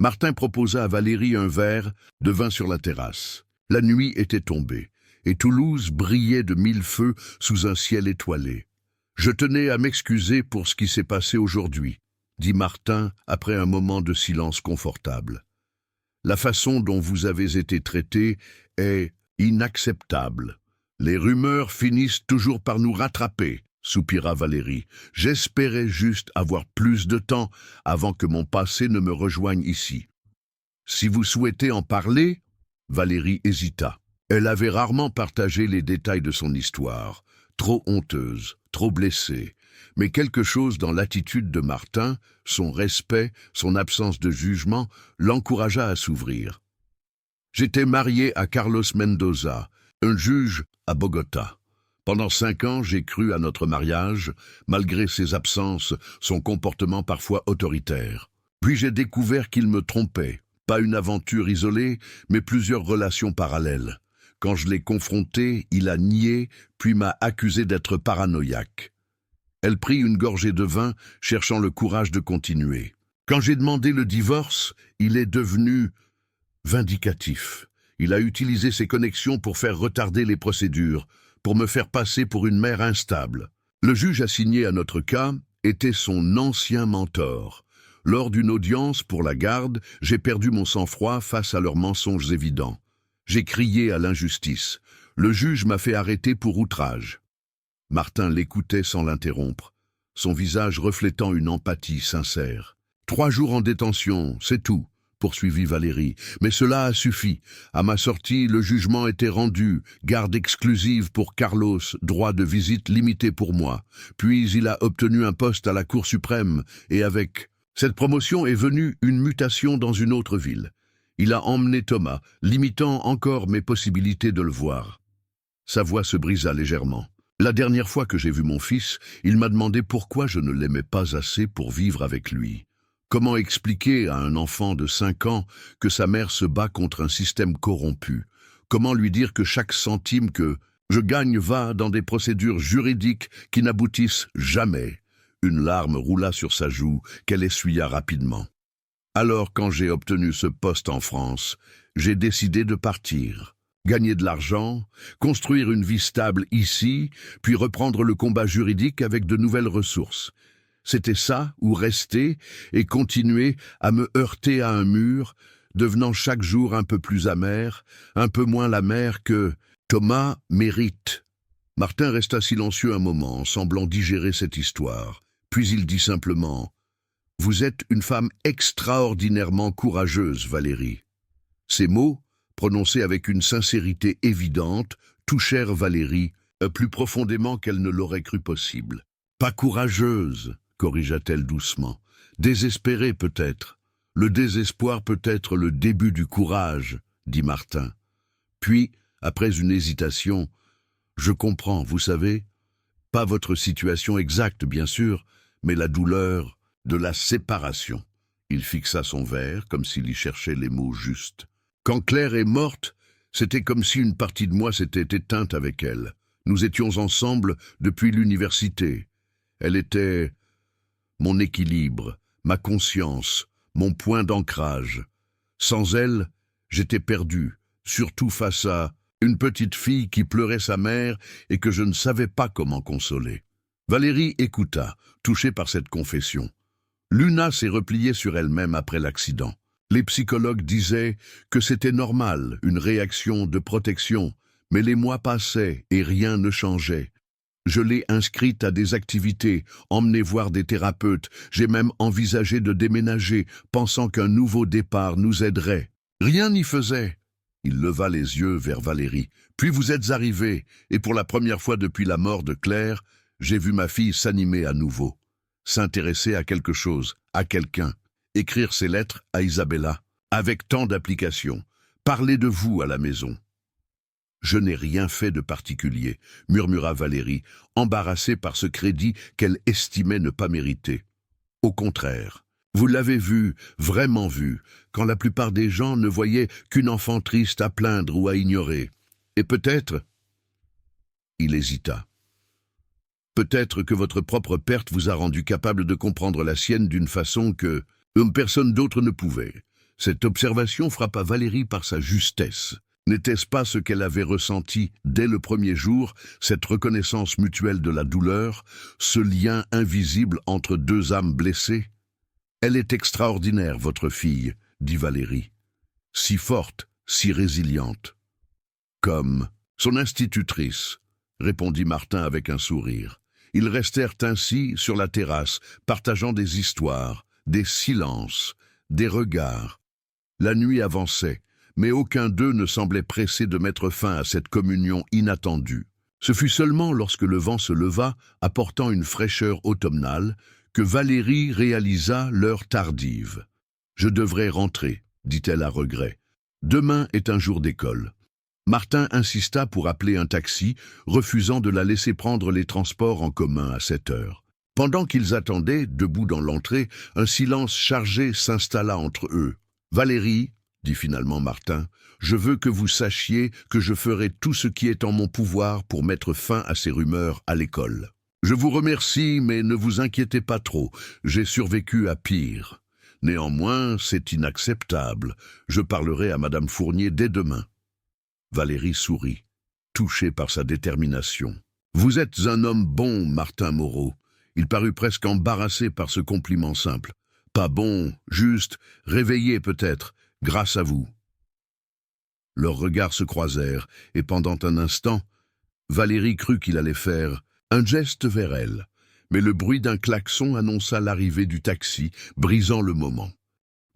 Martin proposa à Valérie un verre de vin sur la terrasse. La nuit était tombée, et Toulouse brillait de mille feux sous un ciel étoilé. « Je tenais à m'excuser pour ce qui s'est passé aujourd'hui, » dit Martin après un moment de silence confortable. « La façon dont vous avez été traité est inacceptable. Les rumeurs finissent toujours par nous rattraper. » soupira Valérie. « J'espérais juste avoir plus de temps avant que mon passé ne me rejoigne ici. » « Si vous souhaitez en parler ?» Valérie hésita. Elle avait rarement partagé les détails de son histoire, trop honteuse, trop blessée. Mais quelque chose dans l'attitude de Martin, son respect, son absence de jugement, l'encouragea à s'ouvrir. « J'étais marié à Carlos Mendoza, un juge à Bogota. Pendant 5 ans, j'ai cru à notre mariage, malgré ses absences, son comportement parfois autoritaire. Puis j'ai découvert qu'il me trompait. Pas une aventure isolée, mais plusieurs relations parallèles. Quand je l'ai confronté, il a nié, puis m'a accusé d'être paranoïaque. » Elle prit une gorgée de vin, cherchant le courage de continuer. « Quand j'ai demandé le divorce, il est devenu vindicatif. Il a utilisé ses connexions pour faire retarder les procédures, pour me faire passer pour une mère instable. Le juge assigné à notre cas était son ancien mentor. Lors d'une audience pour la garde, j'ai perdu mon sang-froid face à leurs mensonges évidents. J'ai crié à l'injustice. Le juge m'a fait arrêter pour outrage. » Martin l'écoutait sans l'interrompre, son visage reflétant une empathie sincère. « 3 jours en détention, c'est tout. poursuivit Valérie. Mais cela a suffi. À ma sortie, le jugement était rendu. Garde exclusive pour Carlos, droit de visite limité pour moi. Puis il a obtenu un poste à la Cour suprême, et avec cette promotion est venue une mutation dans une autre ville. Il a emmené Thomas, limitant encore mes possibilités de le voir. Sa voix se brisa légèrement. La dernière fois que j'ai vu mon fils, il m'a demandé pourquoi je ne l'aimais pas assez pour vivre avec lui. Comment expliquer à un enfant de 5 ans que sa mère se bat contre un système corrompu? Comment lui dire que chaque centime que je gagne va dans des procédures juridiques qui n'aboutissent jamais? Une larme roula sur sa joue qu'elle essuya rapidement. Alors, quand j'ai obtenu ce poste en France, j'ai décidé de partir. Gagner de l'argent, construire une vie stable ici, puis reprendre le combat juridique avec de nouvelles ressources. C'était ça, ou rester, et continuer à me heurter à un mur, devenant chaque jour un peu plus amer, un peu moins la mère que Thomas mérite. Martin resta silencieux un moment, semblant digérer cette histoire. Puis il dit simplement « Vous êtes une femme extraordinairement courageuse, Valérie. » Ces mots, prononcés avec une sincérité évidente, touchèrent Valérie plus profondément qu'elle ne l'aurait cru possible. « Pas courageuse », corrigea-t-elle doucement. « Désespérée peut-être. Le désespoir peut être le début du courage, » dit Martin. Puis, après une hésitation, « Je comprends, vous savez, pas votre situation exacte, bien sûr, mais la douleur de la séparation. » Il fixa son verre, comme s'il y cherchait les mots justes. « Quand Claire est morte, c'était comme si une partie de moi s'était éteinte avec elle. Nous étions ensemble depuis l'université. Elle était mon équilibre, ma conscience, mon point d'ancrage. Sans elle, j'étais perdu, surtout face à une petite fille qui pleurait sa mère et que je ne savais pas comment consoler. » Valérie écouta, touchée par cette confession. Luna s'est repliée sur elle-même après l'accident. Les psychologues disaient que c'était normal, une réaction de protection, mais les mois passaient et rien ne changeait. Je l'ai inscrite à des activités, emmenée voir des thérapeutes, j'ai même envisagé de déménager, pensant qu'un nouveau départ nous aiderait. Rien n'y faisait. Il leva les yeux vers Valérie. Puis vous êtes arrivée, et pour la première fois depuis la mort de Claire, j'ai vu ma fille s'animer à nouveau, s'intéresser à quelque chose, à quelqu'un, écrire ses lettres à Isabella, avec tant d'applications, parler de vous à la maison. Je n'ai rien fait de particulier, murmura Valérie, embarrassée par ce crédit qu'elle estimait ne pas mériter. Au contraire, vous l'avez vu, vraiment vu, quand la plupart des gens ne voyaient qu'une enfant triste à plaindre ou à ignorer. Et peut-être... Il hésita. Peut-être que votre propre perte vous a rendu capable de comprendre la sienne d'une façon que personne d'autre ne pouvait. Cette observation frappa Valérie par sa justesse. N'était-ce pas ce qu'elle avait ressenti dès le premier jour, cette reconnaissance mutuelle de la douleur, ce lien invisible entre deux âmes blessées? « Elle est extraordinaire, votre fille, » dit Valérie. « Si forte, si résiliente. »« Comme son institutrice, » répondit Martin avec un sourire. Ils restèrent ainsi sur la terrasse, partageant des histoires, des silences, des regards. La nuit avançait, mais aucun d'eux ne semblait pressé de mettre fin à cette communion inattendue. Ce fut seulement lorsque le vent se leva, apportant une fraîcheur automnale, que Valérie réalisa l'heure tardive. « Je devrais rentrer, » dit-elle à regret. « Demain est un jour d'école. » Martin insista pour appeler un taxi, refusant de la laisser prendre les transports en commun à 7 heures. Pendant qu'ils attendaient, debout dans l'entrée, un silence chargé s'installa entre eux. « Valérie, » dit finalement Martin, « je veux que vous sachiez que je ferai tout ce qui est en mon pouvoir pour mettre fin à ces rumeurs à l'école. Je vous remercie, mais ne vous inquiétez pas trop, j'ai survécu à pire. Néanmoins, c'est inacceptable. Je parlerai à Madame Fournier dès demain. » Valérie sourit, touchée par sa détermination. « Vous êtes un homme bon, Martin Moreau. » Il parut presque embarrassé par ce compliment simple. « Pas bon, juste, réveillé peut-être, grâce à vous. » Leurs regards se croisèrent, et pendant un instant, Valérie crut qu'il allait faire un geste vers elle, mais le bruit d'un klaxon annonça l'arrivée du taxi, brisant le moment.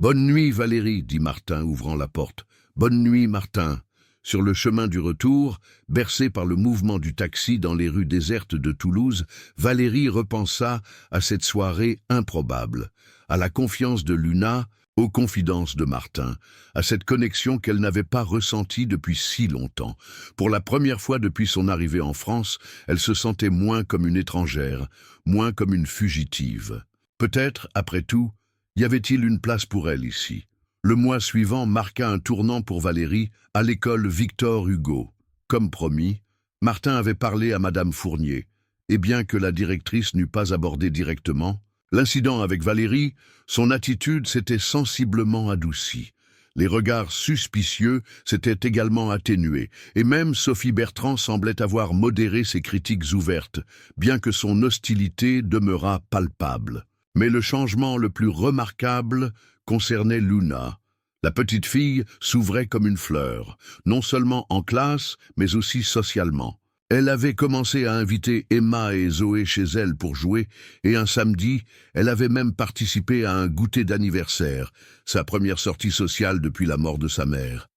Bonne nuit, Valérie, dit Martin, ouvrant la porte. Bonne nuit, Martin. Sur le chemin du retour, bercée par le mouvement du taxi dans les rues désertes de Toulouse, Valérie repensa à cette soirée improbable, à la confiance de Luna, aux confidences de Martin, à cette connexion qu'elle n'avait pas ressentie depuis si longtemps. Pour la première fois depuis son arrivée en France, elle se sentait moins comme une étrangère, moins comme une fugitive. Peut-être, après tout, y avait-il une place pour elle ici. Le mois suivant marqua un tournant pour Valérie à l'école Victor Hugo. Comme promis, Martin avait parlé à Madame Fournier, et bien que la directrice n'eût pas abordé directement l'incident avec Valérie, son attitude s'était sensiblement adoucie. Les regards suspicieux s'étaient également atténués, et même Sophie Bertrand semblait avoir modéré ses critiques ouvertes, bien que son hostilité demeurât palpable. Mais le changement le plus remarquable concernait Luna. La petite fille s'ouvrait comme une fleur, non seulement en classe, mais aussi socialement. Elle avait commencé à inviter Emma et Zoé chez elle pour jouer, et un samedi, elle avait même participé à un goûter d'anniversaire, sa première sortie sociale depuis la mort de sa mère.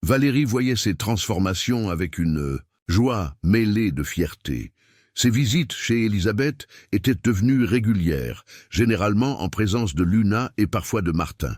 Valérie voyait ces transformations avec une joie mêlée de fierté. Ses visites chez Elisabeth étaient devenues régulières, généralement en présence de Luna et parfois de Martin.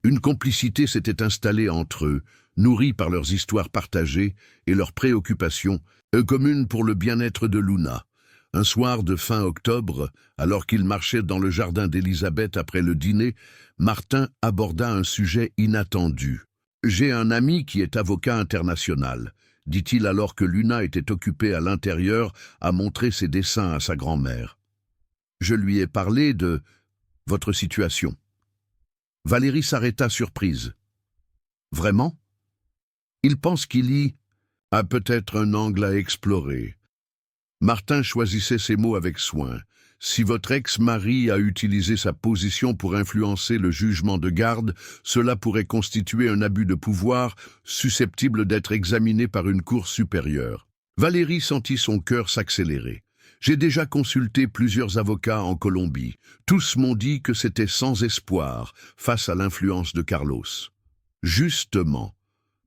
Une complicité s'était installée entre eux, nourrie par leurs histoires partagées et leurs préoccupations, communes pour le bien-être de Luna. Un soir de fin octobre, alors qu'il marchait dans le jardin d'Elisabeth après le dîner, Martin aborda un sujet inattendu. « J'ai un ami qui est avocat international », dit-il alors que Luna était occupée à l'intérieur à montrer ses dessins à sa grand-mère. « Je lui ai parlé de votre situation. » Valérie s'arrêta surprise. « Vraiment ? Il pense qu'il y a peut-être un angle à explorer. » Martin choisissait ses mots avec soin. « Si votre ex-mari a utilisé sa position pour influencer le jugement de garde, cela pourrait constituer un abus de pouvoir susceptible d'être examiné par une cour supérieure. » Valérie sentit son cœur s'accélérer. « J'ai déjà consulté plusieurs avocats en Colombie. Tous m'ont dit que c'était sans espoir face à l'influence de Carlos. Justement,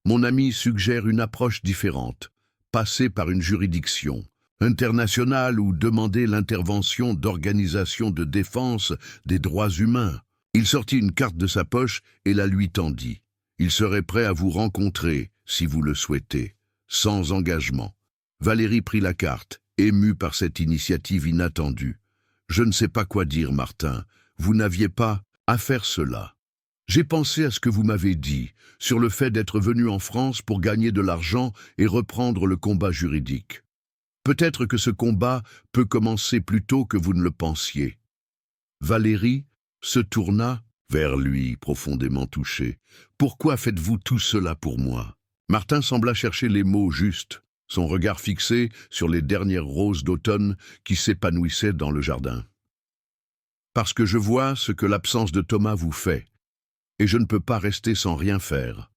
mon ami suggère une approche différente, passer par une juridiction internationale ou demander l'intervention d'organisations de défense des droits humains. » Il sortit une carte de sa poche et la lui tendit. « Il serait prêt à vous rencontrer, si vous le souhaitez, sans engagement. » Valérie prit la carte, émue par cette initiative inattendue. « Je ne sais pas quoi dire, Martin. Vous n'aviez pas à faire cela. J'ai pensé à ce que vous m'avez dit, sur le fait d'être venu en France pour gagner de l'argent et reprendre le combat juridique. Peut-être que ce combat peut commencer plus tôt que vous ne le pensiez. » Valérie se tourna vers lui, profondément touchée. « Pourquoi faites-vous tout cela pour moi ?» Martin sembla chercher les mots justes, son regard fixé sur les dernières roses d'automne qui s'épanouissaient dans le jardin. « Parce que je vois ce que l'absence de Thomas vous fait, et je ne peux pas rester sans rien faire.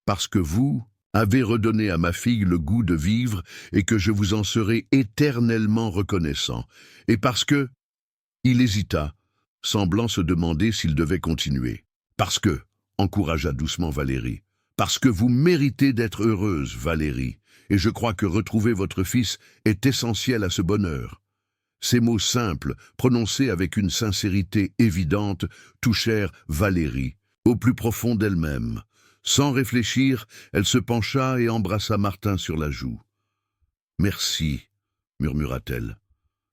Parce que vous avez redonné à ma fille le goût de vivre et que je vous en serai éternellement reconnaissant. Et parce que... » Il hésita, semblant se demander s'il devait continuer. « Parce que... » encouragea doucement Valérie. « Parce que vous méritez d'être heureuse, Valérie, et je crois que retrouver votre fils est essentiel à ce bonheur. » Ces mots simples, prononcés avec une sincérité évidente, touchèrent Valérie, au plus profond d'elle-même. Sans réfléchir, elle se pencha et embrassa Martin sur la joue. « Merci, » murmura-t-elle.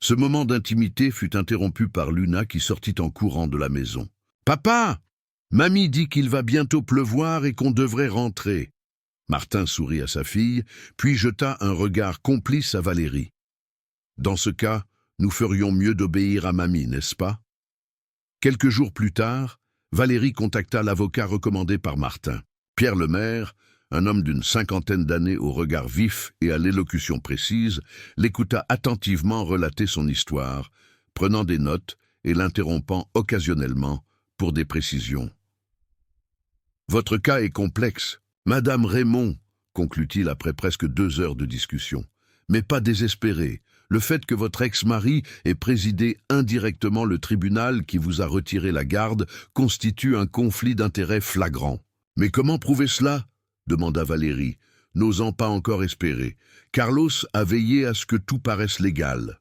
Ce moment d'intimité fut interrompu par Luna qui sortit en courant de la maison. « Papa! Mamie dit qu'il va bientôt pleuvoir et qu'on devrait rentrer. » Martin sourit à sa fille, puis jeta un regard complice à Valérie. « Dans ce cas, nous ferions mieux d'obéir à mamie, n'est-ce pas ?» Quelques jours plus tard, Valérie contacta l'avocat recommandé par Martin. Pierre Lemaire, un homme d'une 50aine d'années au regard vif et à l'élocution précise, l'écouta attentivement relater son histoire, prenant des notes et l'interrompant occasionnellement pour des précisions. « Votre cas est complexe, Madame Raymond, conclut-il après presque 2 heures de discussion. Mais pas désespéré, Le fait que votre ex-mari ait présidé indirectement le tribunal qui vous a retiré la garde constitue un conflit d'intérêts flagrant. Mais comment prouver cela? Demanda Valérie, n'osant pas encore espérer. Carlos a veillé à ce que tout paraisse légal.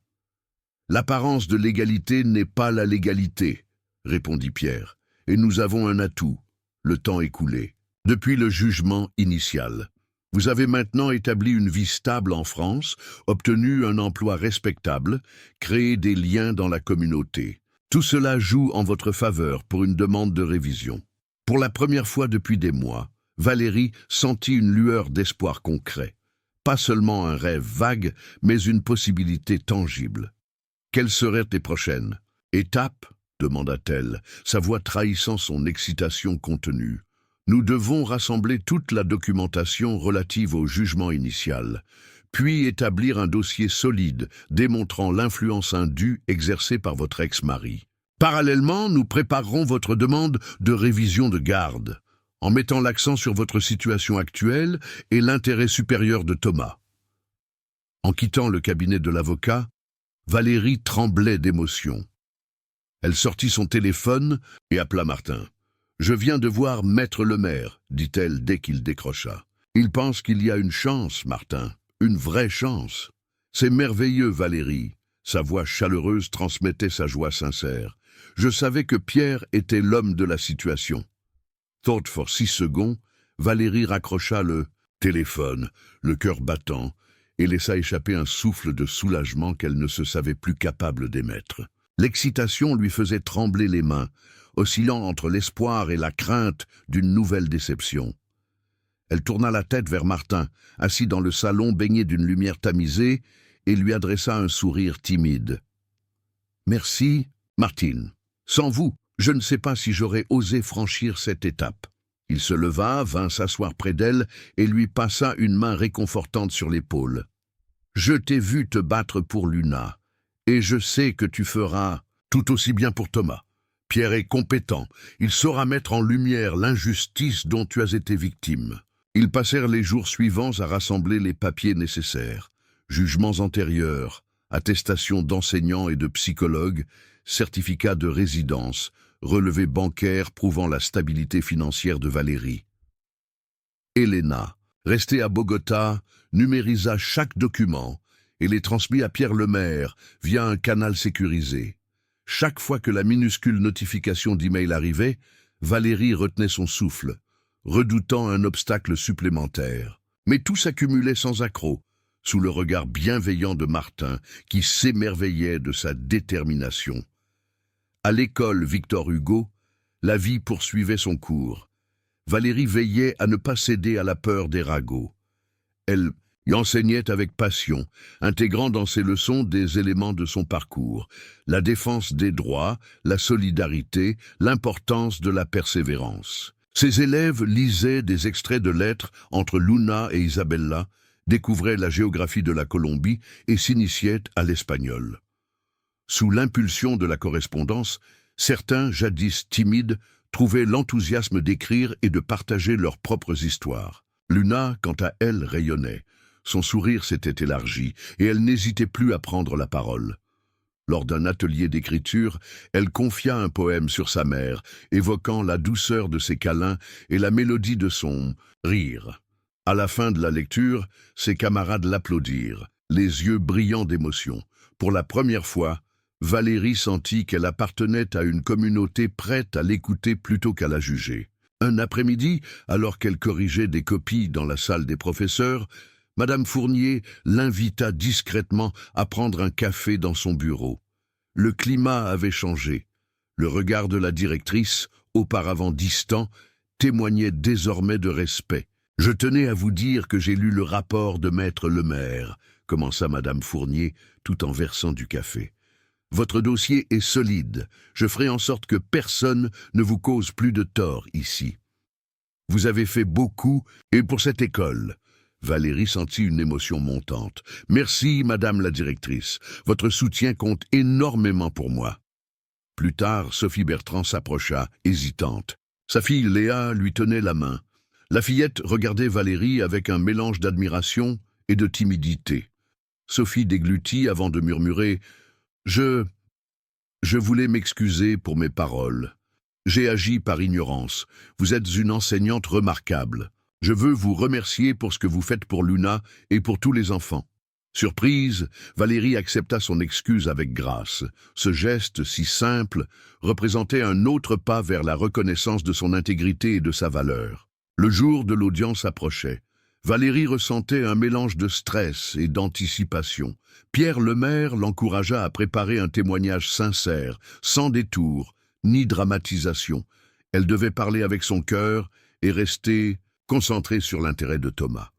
L'apparence de l'égalité n'est pas la légalité, répondit Pierre, et nous avons un atout, le temps écoulé. Depuis le jugement initial, vous avez maintenant établi une vie stable en France, obtenu un emploi respectable, créé des liens dans la communauté. Tout cela joue en votre faveur pour une demande de révision. Pour la première fois depuis des mois, Valérie sentit une lueur d'espoir concret. Pas seulement un rêve vague, mais une possibilité tangible. Quelles seraient tes prochaines étapes? Demanda-t-elle, sa voix trahissant son excitation contenue. Nous devons rassembler toute la documentation relative au jugement initial, puis établir un dossier solide démontrant l'influence indue exercée par votre ex-mari. Parallèlement, nous préparerons votre demande de révision de garde, en mettant l'accent sur votre situation actuelle et l'intérêt supérieur de Thomas. En quittant le cabinet de l'avocat, Valérie tremblait d'émotion. Elle sortit son téléphone et appela Martin. « Je viens de voir Maître le maire, dit-elle dès qu'il décrocha. Il pense qu'il y a une chance, Martin, une vraie chance. C'est merveilleux, Valérie. » Sa voix chaleureuse transmettait sa joie sincère. « Je savais que Pierre était l'homme de la situation. » Thought for 6 secondes, Valérie raccrocha le téléphone, le cœur battant, et laissa échapper un souffle de soulagement qu'elle ne se savait plus capable d'émettre. L'excitation lui faisait trembler les mains, oscillant entre l'espoir et la crainte d'une nouvelle déception. Elle tourna la tête vers Martin, assis dans le salon baigné d'une lumière tamisée, et lui adressa un sourire timide. « Merci, Martine. Sans vous, je ne sais pas si j'aurais osé franchir cette étape. » Il se leva, vint s'asseoir près d'elle et lui passa une main réconfortante sur l'épaule. « Je t'ai vu te battre pour Luna, et je sais que tu feras tout aussi bien pour Thomas. Pierre est compétent, il saura mettre en lumière l'injustice dont tu as été victime. » Ils passèrent les jours suivants à rassembler les papiers nécessaires. Jugements antérieurs, attestations d'enseignants et de psychologues, certificats de résidence, relevés bancaires prouvant la stabilité financière de Valérie. Elena, restée à Bogota, numérisa chaque document et les transmit à Pierre Lemaire via un canal sécurisé. Chaque fois que la minuscule notification d'email arrivait, Valérie retenait son souffle, redoutant un obstacle supplémentaire. Mais tout s'accumulait sans accroc, sous le regard bienveillant de Martin, qui s'émerveillait de sa détermination. À l'école Victor Hugo, la vie poursuivait son cours. Valérie veillait à ne pas céder à la peur des ragots. Elle y enseignait avec passion, intégrant dans ses leçons des éléments de son parcours, la défense des droits, la solidarité, l'importance de la persévérance. Ses élèves lisaient des extraits de lettres entre Luna et Isabella, découvraient la géographie de la Colombie et s'initiaient à l'espagnol. Sous l'impulsion de la correspondance, certains, jadis timides, trouvaient l'enthousiasme d'écrire et de partager leurs propres histoires. Luna, quant à elle, rayonnait. Son sourire s'était élargi et elle n'hésitait plus à prendre la parole. Lors d'un atelier d'écriture, elle confia un poème sur sa mère, évoquant la douceur de ses câlins et la mélodie de son rire. À la fin de la lecture, ses camarades l'applaudirent, les yeux brillants d'émotion. Pour la première fois, Valérie sentit qu'elle appartenait à une communauté prête à l'écouter plutôt qu'à la juger. Un après-midi, alors qu'elle corrigeait des copies dans la salle des professeurs, Madame Fournier l'invita discrètement à prendre un café dans son bureau. Le climat avait changé. Le regard de la directrice, auparavant distant, témoignait désormais de respect. « Je tenais à vous dire que j'ai lu le rapport de Maître Lemaire », commença Madame Fournier tout en versant du café. « Votre dossier est solide. Je ferai en sorte que personne ne vous cause plus de tort ici. Vous avez fait beaucoup, et pour cette école. » Valérie sentit une émotion montante. « Merci, Madame la directrice. Votre soutien compte énormément pour moi. » Plus tard, Sophie Bertrand s'approcha, hésitante. Sa fille Léa lui tenait la main. La fillette regardait Valérie avec un mélange d'admiration et de timidité. Sophie déglutit avant de murmurer « Je voulais m'excuser pour mes paroles. J'ai agi par ignorance. Vous êtes une enseignante remarquable. Je veux vous remercier pour ce que vous faites pour Luna et pour tous les enfants. » Surprise, Valérie accepta son excuse avec grâce. Ce geste si simple représentait un autre pas vers la reconnaissance de son intégrité et de sa valeur. Le jour de l'audience approchait. Valérie ressentait un mélange de stress et d'anticipation. Pierre Lemaire l'encouragea à préparer un témoignage sincère, sans détour, ni dramatisation. Elle devait parler avec son cœur et rester concentrée sur l'intérêt de Thomas.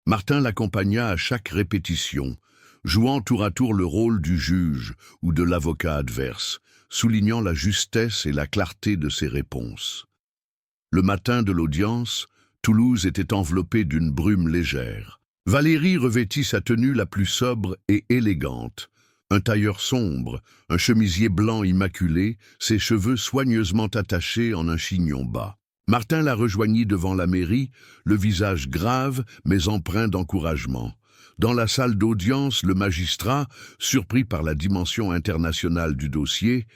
Martin l'accompagna à chaque répétition, jouant tour à tour le rôle du juge ou de l'avocat adverse, soulignant la justesse et la clarté de ses réponses. Le matin de l'audience, Toulouse était enveloppée d'une brume légère. Valérie revêtit sa tenue la plus sobre et élégante. Un tailleur sombre, un chemisier blanc immaculé, ses cheveux soigneusement attachés en un chignon bas. Martin la rejoignit devant la mairie, le visage grave mais empreint d'encouragement. Dans la salle d'audience, le magistrat, surpris par la dimension internationale du dossier,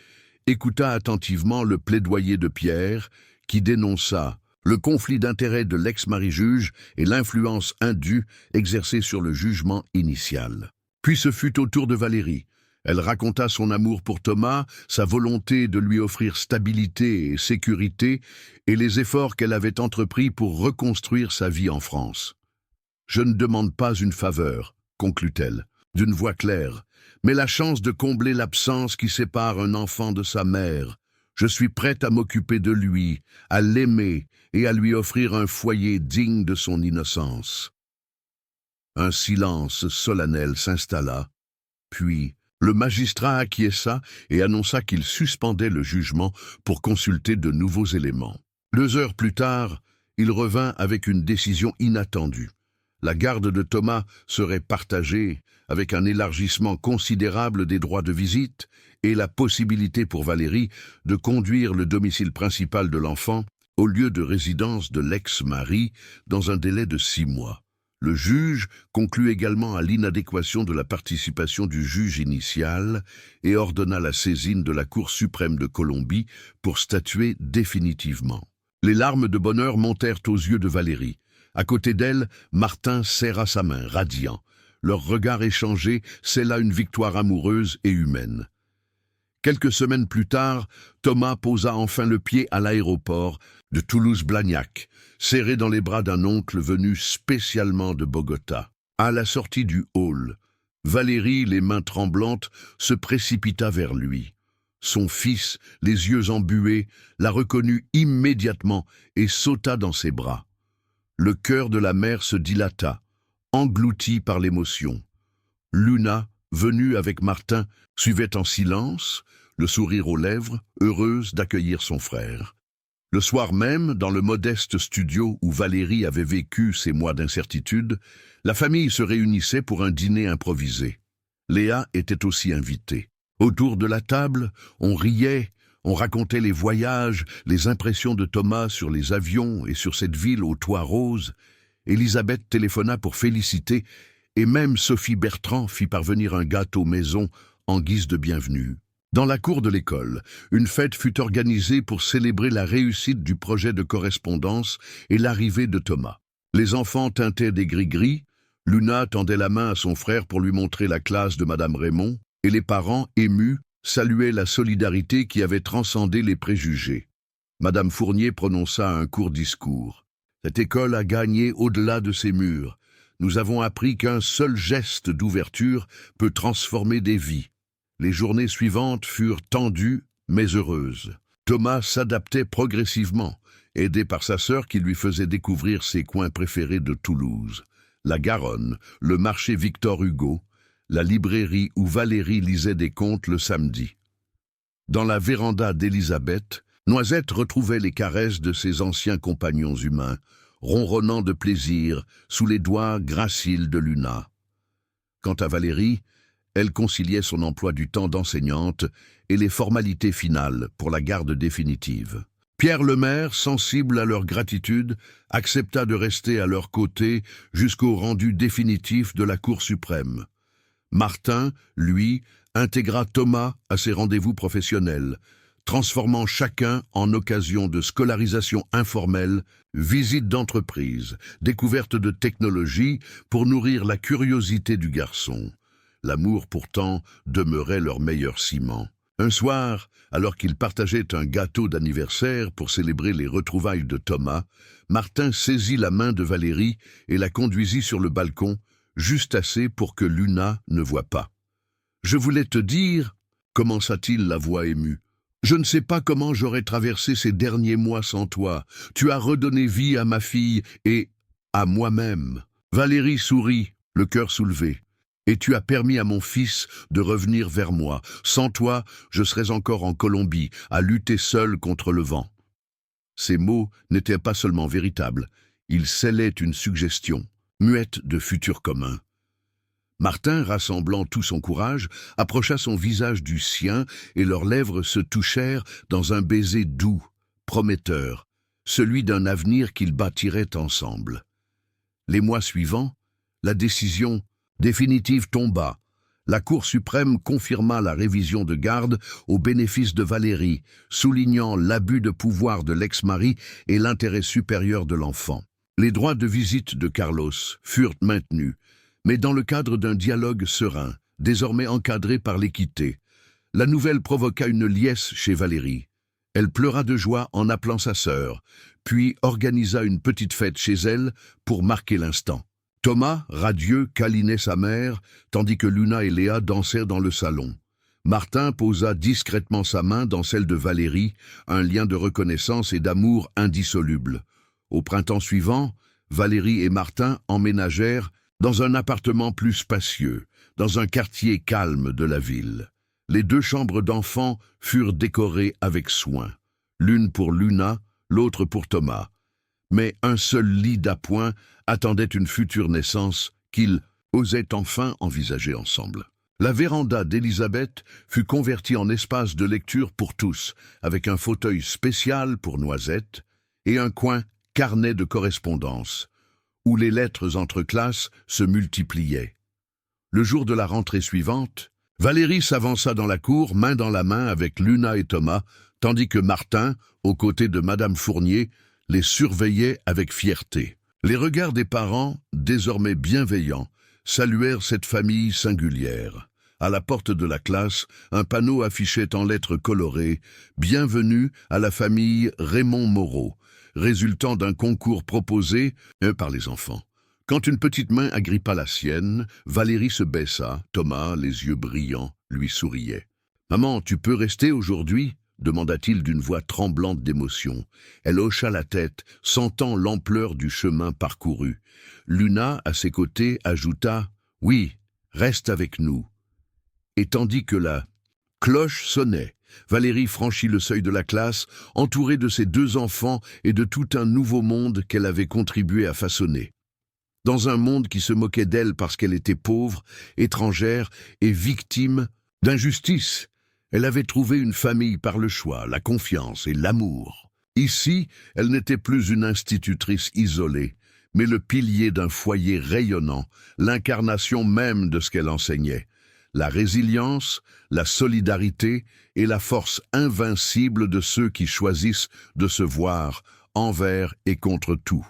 écouta attentivement le plaidoyer de Pierre, qui dénonça le conflit d'intérêts de l'ex-mari-juge et l'influence indue exercée sur le jugement initial. Puis ce fut au tour de Valérie. Elle raconta son amour pour Thomas, sa volonté de lui offrir stabilité et sécurité, et les efforts qu'elle avait entrepris pour reconstruire sa vie en France. « Je ne demande pas une faveur, » conclut-elle, d'une voix claire, « mais la chance de combler l'absence qui sépare un enfant de sa mère. Je suis prête à m'occuper de lui, à l'aimer et à lui offrir un foyer digne de son innocence. » Un silence solennel s'installa, puis le magistrat acquiesça et annonça qu'il suspendait le jugement pour consulter de nouveaux éléments. 2 heures plus tard, il revint avec une décision inattendue. La garde de Thomas serait partagée avec un élargissement considérable des droits de visite et la possibilité pour Valérie de conduire le domicile principal de l'enfant au lieu de résidence de l'ex-mari dans un délai de 6 mois. Le juge conclut également à l'inadéquation de la participation du juge initial et ordonna la saisine de la Cour suprême de Colombie pour statuer définitivement. Les larmes de bonheur montèrent aux yeux de Valérie. À côté d'elle, Martin serra sa main, radiant. Leur regard échangé scella une victoire amoureuse et humaine. Quelques semaines plus tard, Thomas posa enfin le pied à l'aéroport de Toulouse-Blagnac, serré dans les bras d'un oncle venu spécialement de Bogota. À la sortie du hall, Valérie, les mains tremblantes, se précipita vers lui. Son fils, les yeux embués, la reconnut immédiatement et sauta dans ses bras. Le cœur de la mère se dilata, englouti par l'émotion. Luna, venue avec Martin, suivait en silence, le sourire aux lèvres, heureuse d'accueillir son frère. Le soir même, dans le modeste studio où Valérie avait vécu ses mois d'incertitude, la famille se réunissait pour un dîner improvisé. Léa était aussi invitée. Autour de la table, on riait, on racontait les voyages, les impressions de Thomas sur les avions et sur cette ville aux toits roses. Élisabeth téléphona pour féliciter, et même Sophie Bertrand fit parvenir un gâteau maison en guise de bienvenue. Dans la cour de l'école, une fête fut organisée pour célébrer la réussite du projet de correspondance et l'arrivée de Thomas. Les enfants tintaient des gris-gris, Luna tendait la main à son frère pour lui montrer la classe de Madame Raymond, et les parents, émus, saluaient la solidarité qui avait transcendé les préjugés. Madame Fournier prononça un court discours. « Cette école a gagné au-delà de ses murs. Nous avons appris qu'un seul geste d'ouverture peut transformer des vies. » Les journées suivantes furent tendues, mais heureuses. Thomas s'adaptait progressivement, aidé par sa sœur qui lui faisait découvrir ses coins préférés de Toulouse. La Garonne, le marché Victor Hugo, la librairie où Valérie lisait des contes le samedi. Dans la véranda d'Élisabeth, Noisette retrouvait les caresses de ses anciens compagnons humains, ronronnant de plaisir sous les doigts graciles de Luna. Quant à Valérie, elle conciliait son emploi du temps d'enseignante et les formalités finales pour la garde définitive. Pierre Lemaire, sensible à leur gratitude, accepta de rester à leur côté jusqu'au rendu définitif de la Cour suprême. Martin, lui, intégra Thomas à ses rendez-vous professionnels, transformant chacun en occasion de scolarisation informelle, visite d'entreprise, découverte de technologies pour nourrir la curiosité du garçon. L'amour, pourtant, demeurait leur meilleur ciment. Un soir, alors qu'ils partageaient un gâteau d'anniversaire pour célébrer les retrouvailles de Thomas, Martin saisit la main de Valérie et la conduisit sur le balcon, juste assez pour que Luna ne voie pas. « Je voulais te dire, » commença-t-il la voix émue, « je ne sais pas comment j'aurais traversé ces derniers mois sans toi. Tu as redonné vie à ma fille et à moi-même. » Valérie sourit, le cœur soulevé. « Et tu as permis à mon fils de revenir vers moi. Sans toi, je serais encore en Colombie, à lutter seul contre le vent. » Ces mots n'étaient pas seulement véritables, ils scellaient une suggestion, muette de futur commun. Martin, rassemblant tout son courage, approcha son visage du sien et leurs lèvres se touchèrent dans un baiser doux, prometteur, celui d'un avenir qu'ils bâtiraient ensemble. Les mois suivants, la décision définitive tomba. La Cour suprême confirma la révision de garde au bénéfice de Valérie, soulignant l'abus de pouvoir de l'ex-mari et l'intérêt supérieur de l'enfant. Les droits de visite de Carlos furent maintenus, mais dans le cadre d'un dialogue serein, désormais encadré par l'équité. La nouvelle provoqua une liesse chez Valérie. Elle pleura de joie en appelant sa sœur, puis organisa une petite fête chez elle pour marquer l'instant. Thomas, radieux, câlinait sa mère, tandis que Luna et Léa dansèrent dans le salon. Martin posa discrètement sa main dans celle de Valérie, un lien de reconnaissance et d'amour indissoluble. Au printemps suivant, Valérie et Martin emménagèrent dans un appartement plus spacieux, dans un quartier calme de la ville. Les 2 chambres d'enfants furent décorées avec soin, l'une pour Luna, l'autre pour Thomas. Mais un seul lit d'appoint attendait une future naissance qu'ils osaient enfin envisager ensemble. La véranda d'Élisabeth fut convertie en espace de lecture pour tous, avec un fauteuil spécial pour Noisette et un coin carnet de correspondance, où les lettres entre classes se multipliaient. Le jour de la rentrée suivante, Valérie s'avança dans la cour, main dans la main avec Luna et Thomas, tandis que Martin, aux côtés de Madame Fournier, les surveillait avec fierté. Les regards des parents, désormais bienveillants, saluèrent cette famille singulière. À la porte de la classe, un panneau affichait en lettres colorées « Bienvenue à la famille Raymond Moreau », résultant d'un concours proposé par les enfants. Quand une petite main agrippa la sienne, Valérie se baissa, Thomas, les yeux brillants, lui souriait. « Maman, tu peux rester aujourd'hui ?» demanda-t-il d'une voix tremblante d'émotion. Elle hocha la tête, sentant l'ampleur du chemin parcouru. Luna, à ses côtés, ajouta « Oui, reste avec nous. » Et tandis que la cloche sonnait, Valérie franchit le seuil de la classe, entourée de ses 2 enfants et de tout un nouveau monde qu'elle avait contribué à façonner. Dans un monde qui se moquait d'elle parce qu'elle était pauvre, étrangère et victime d'injustice, elle avait trouvé une famille par le choix, la confiance et l'amour. Ici, elle n'était plus une institutrice isolée, mais le pilier d'un foyer rayonnant, l'incarnation même de ce qu'elle enseignait. La résilience, la solidarité et la force invincible de ceux qui choisissent de se voir envers et contre tout.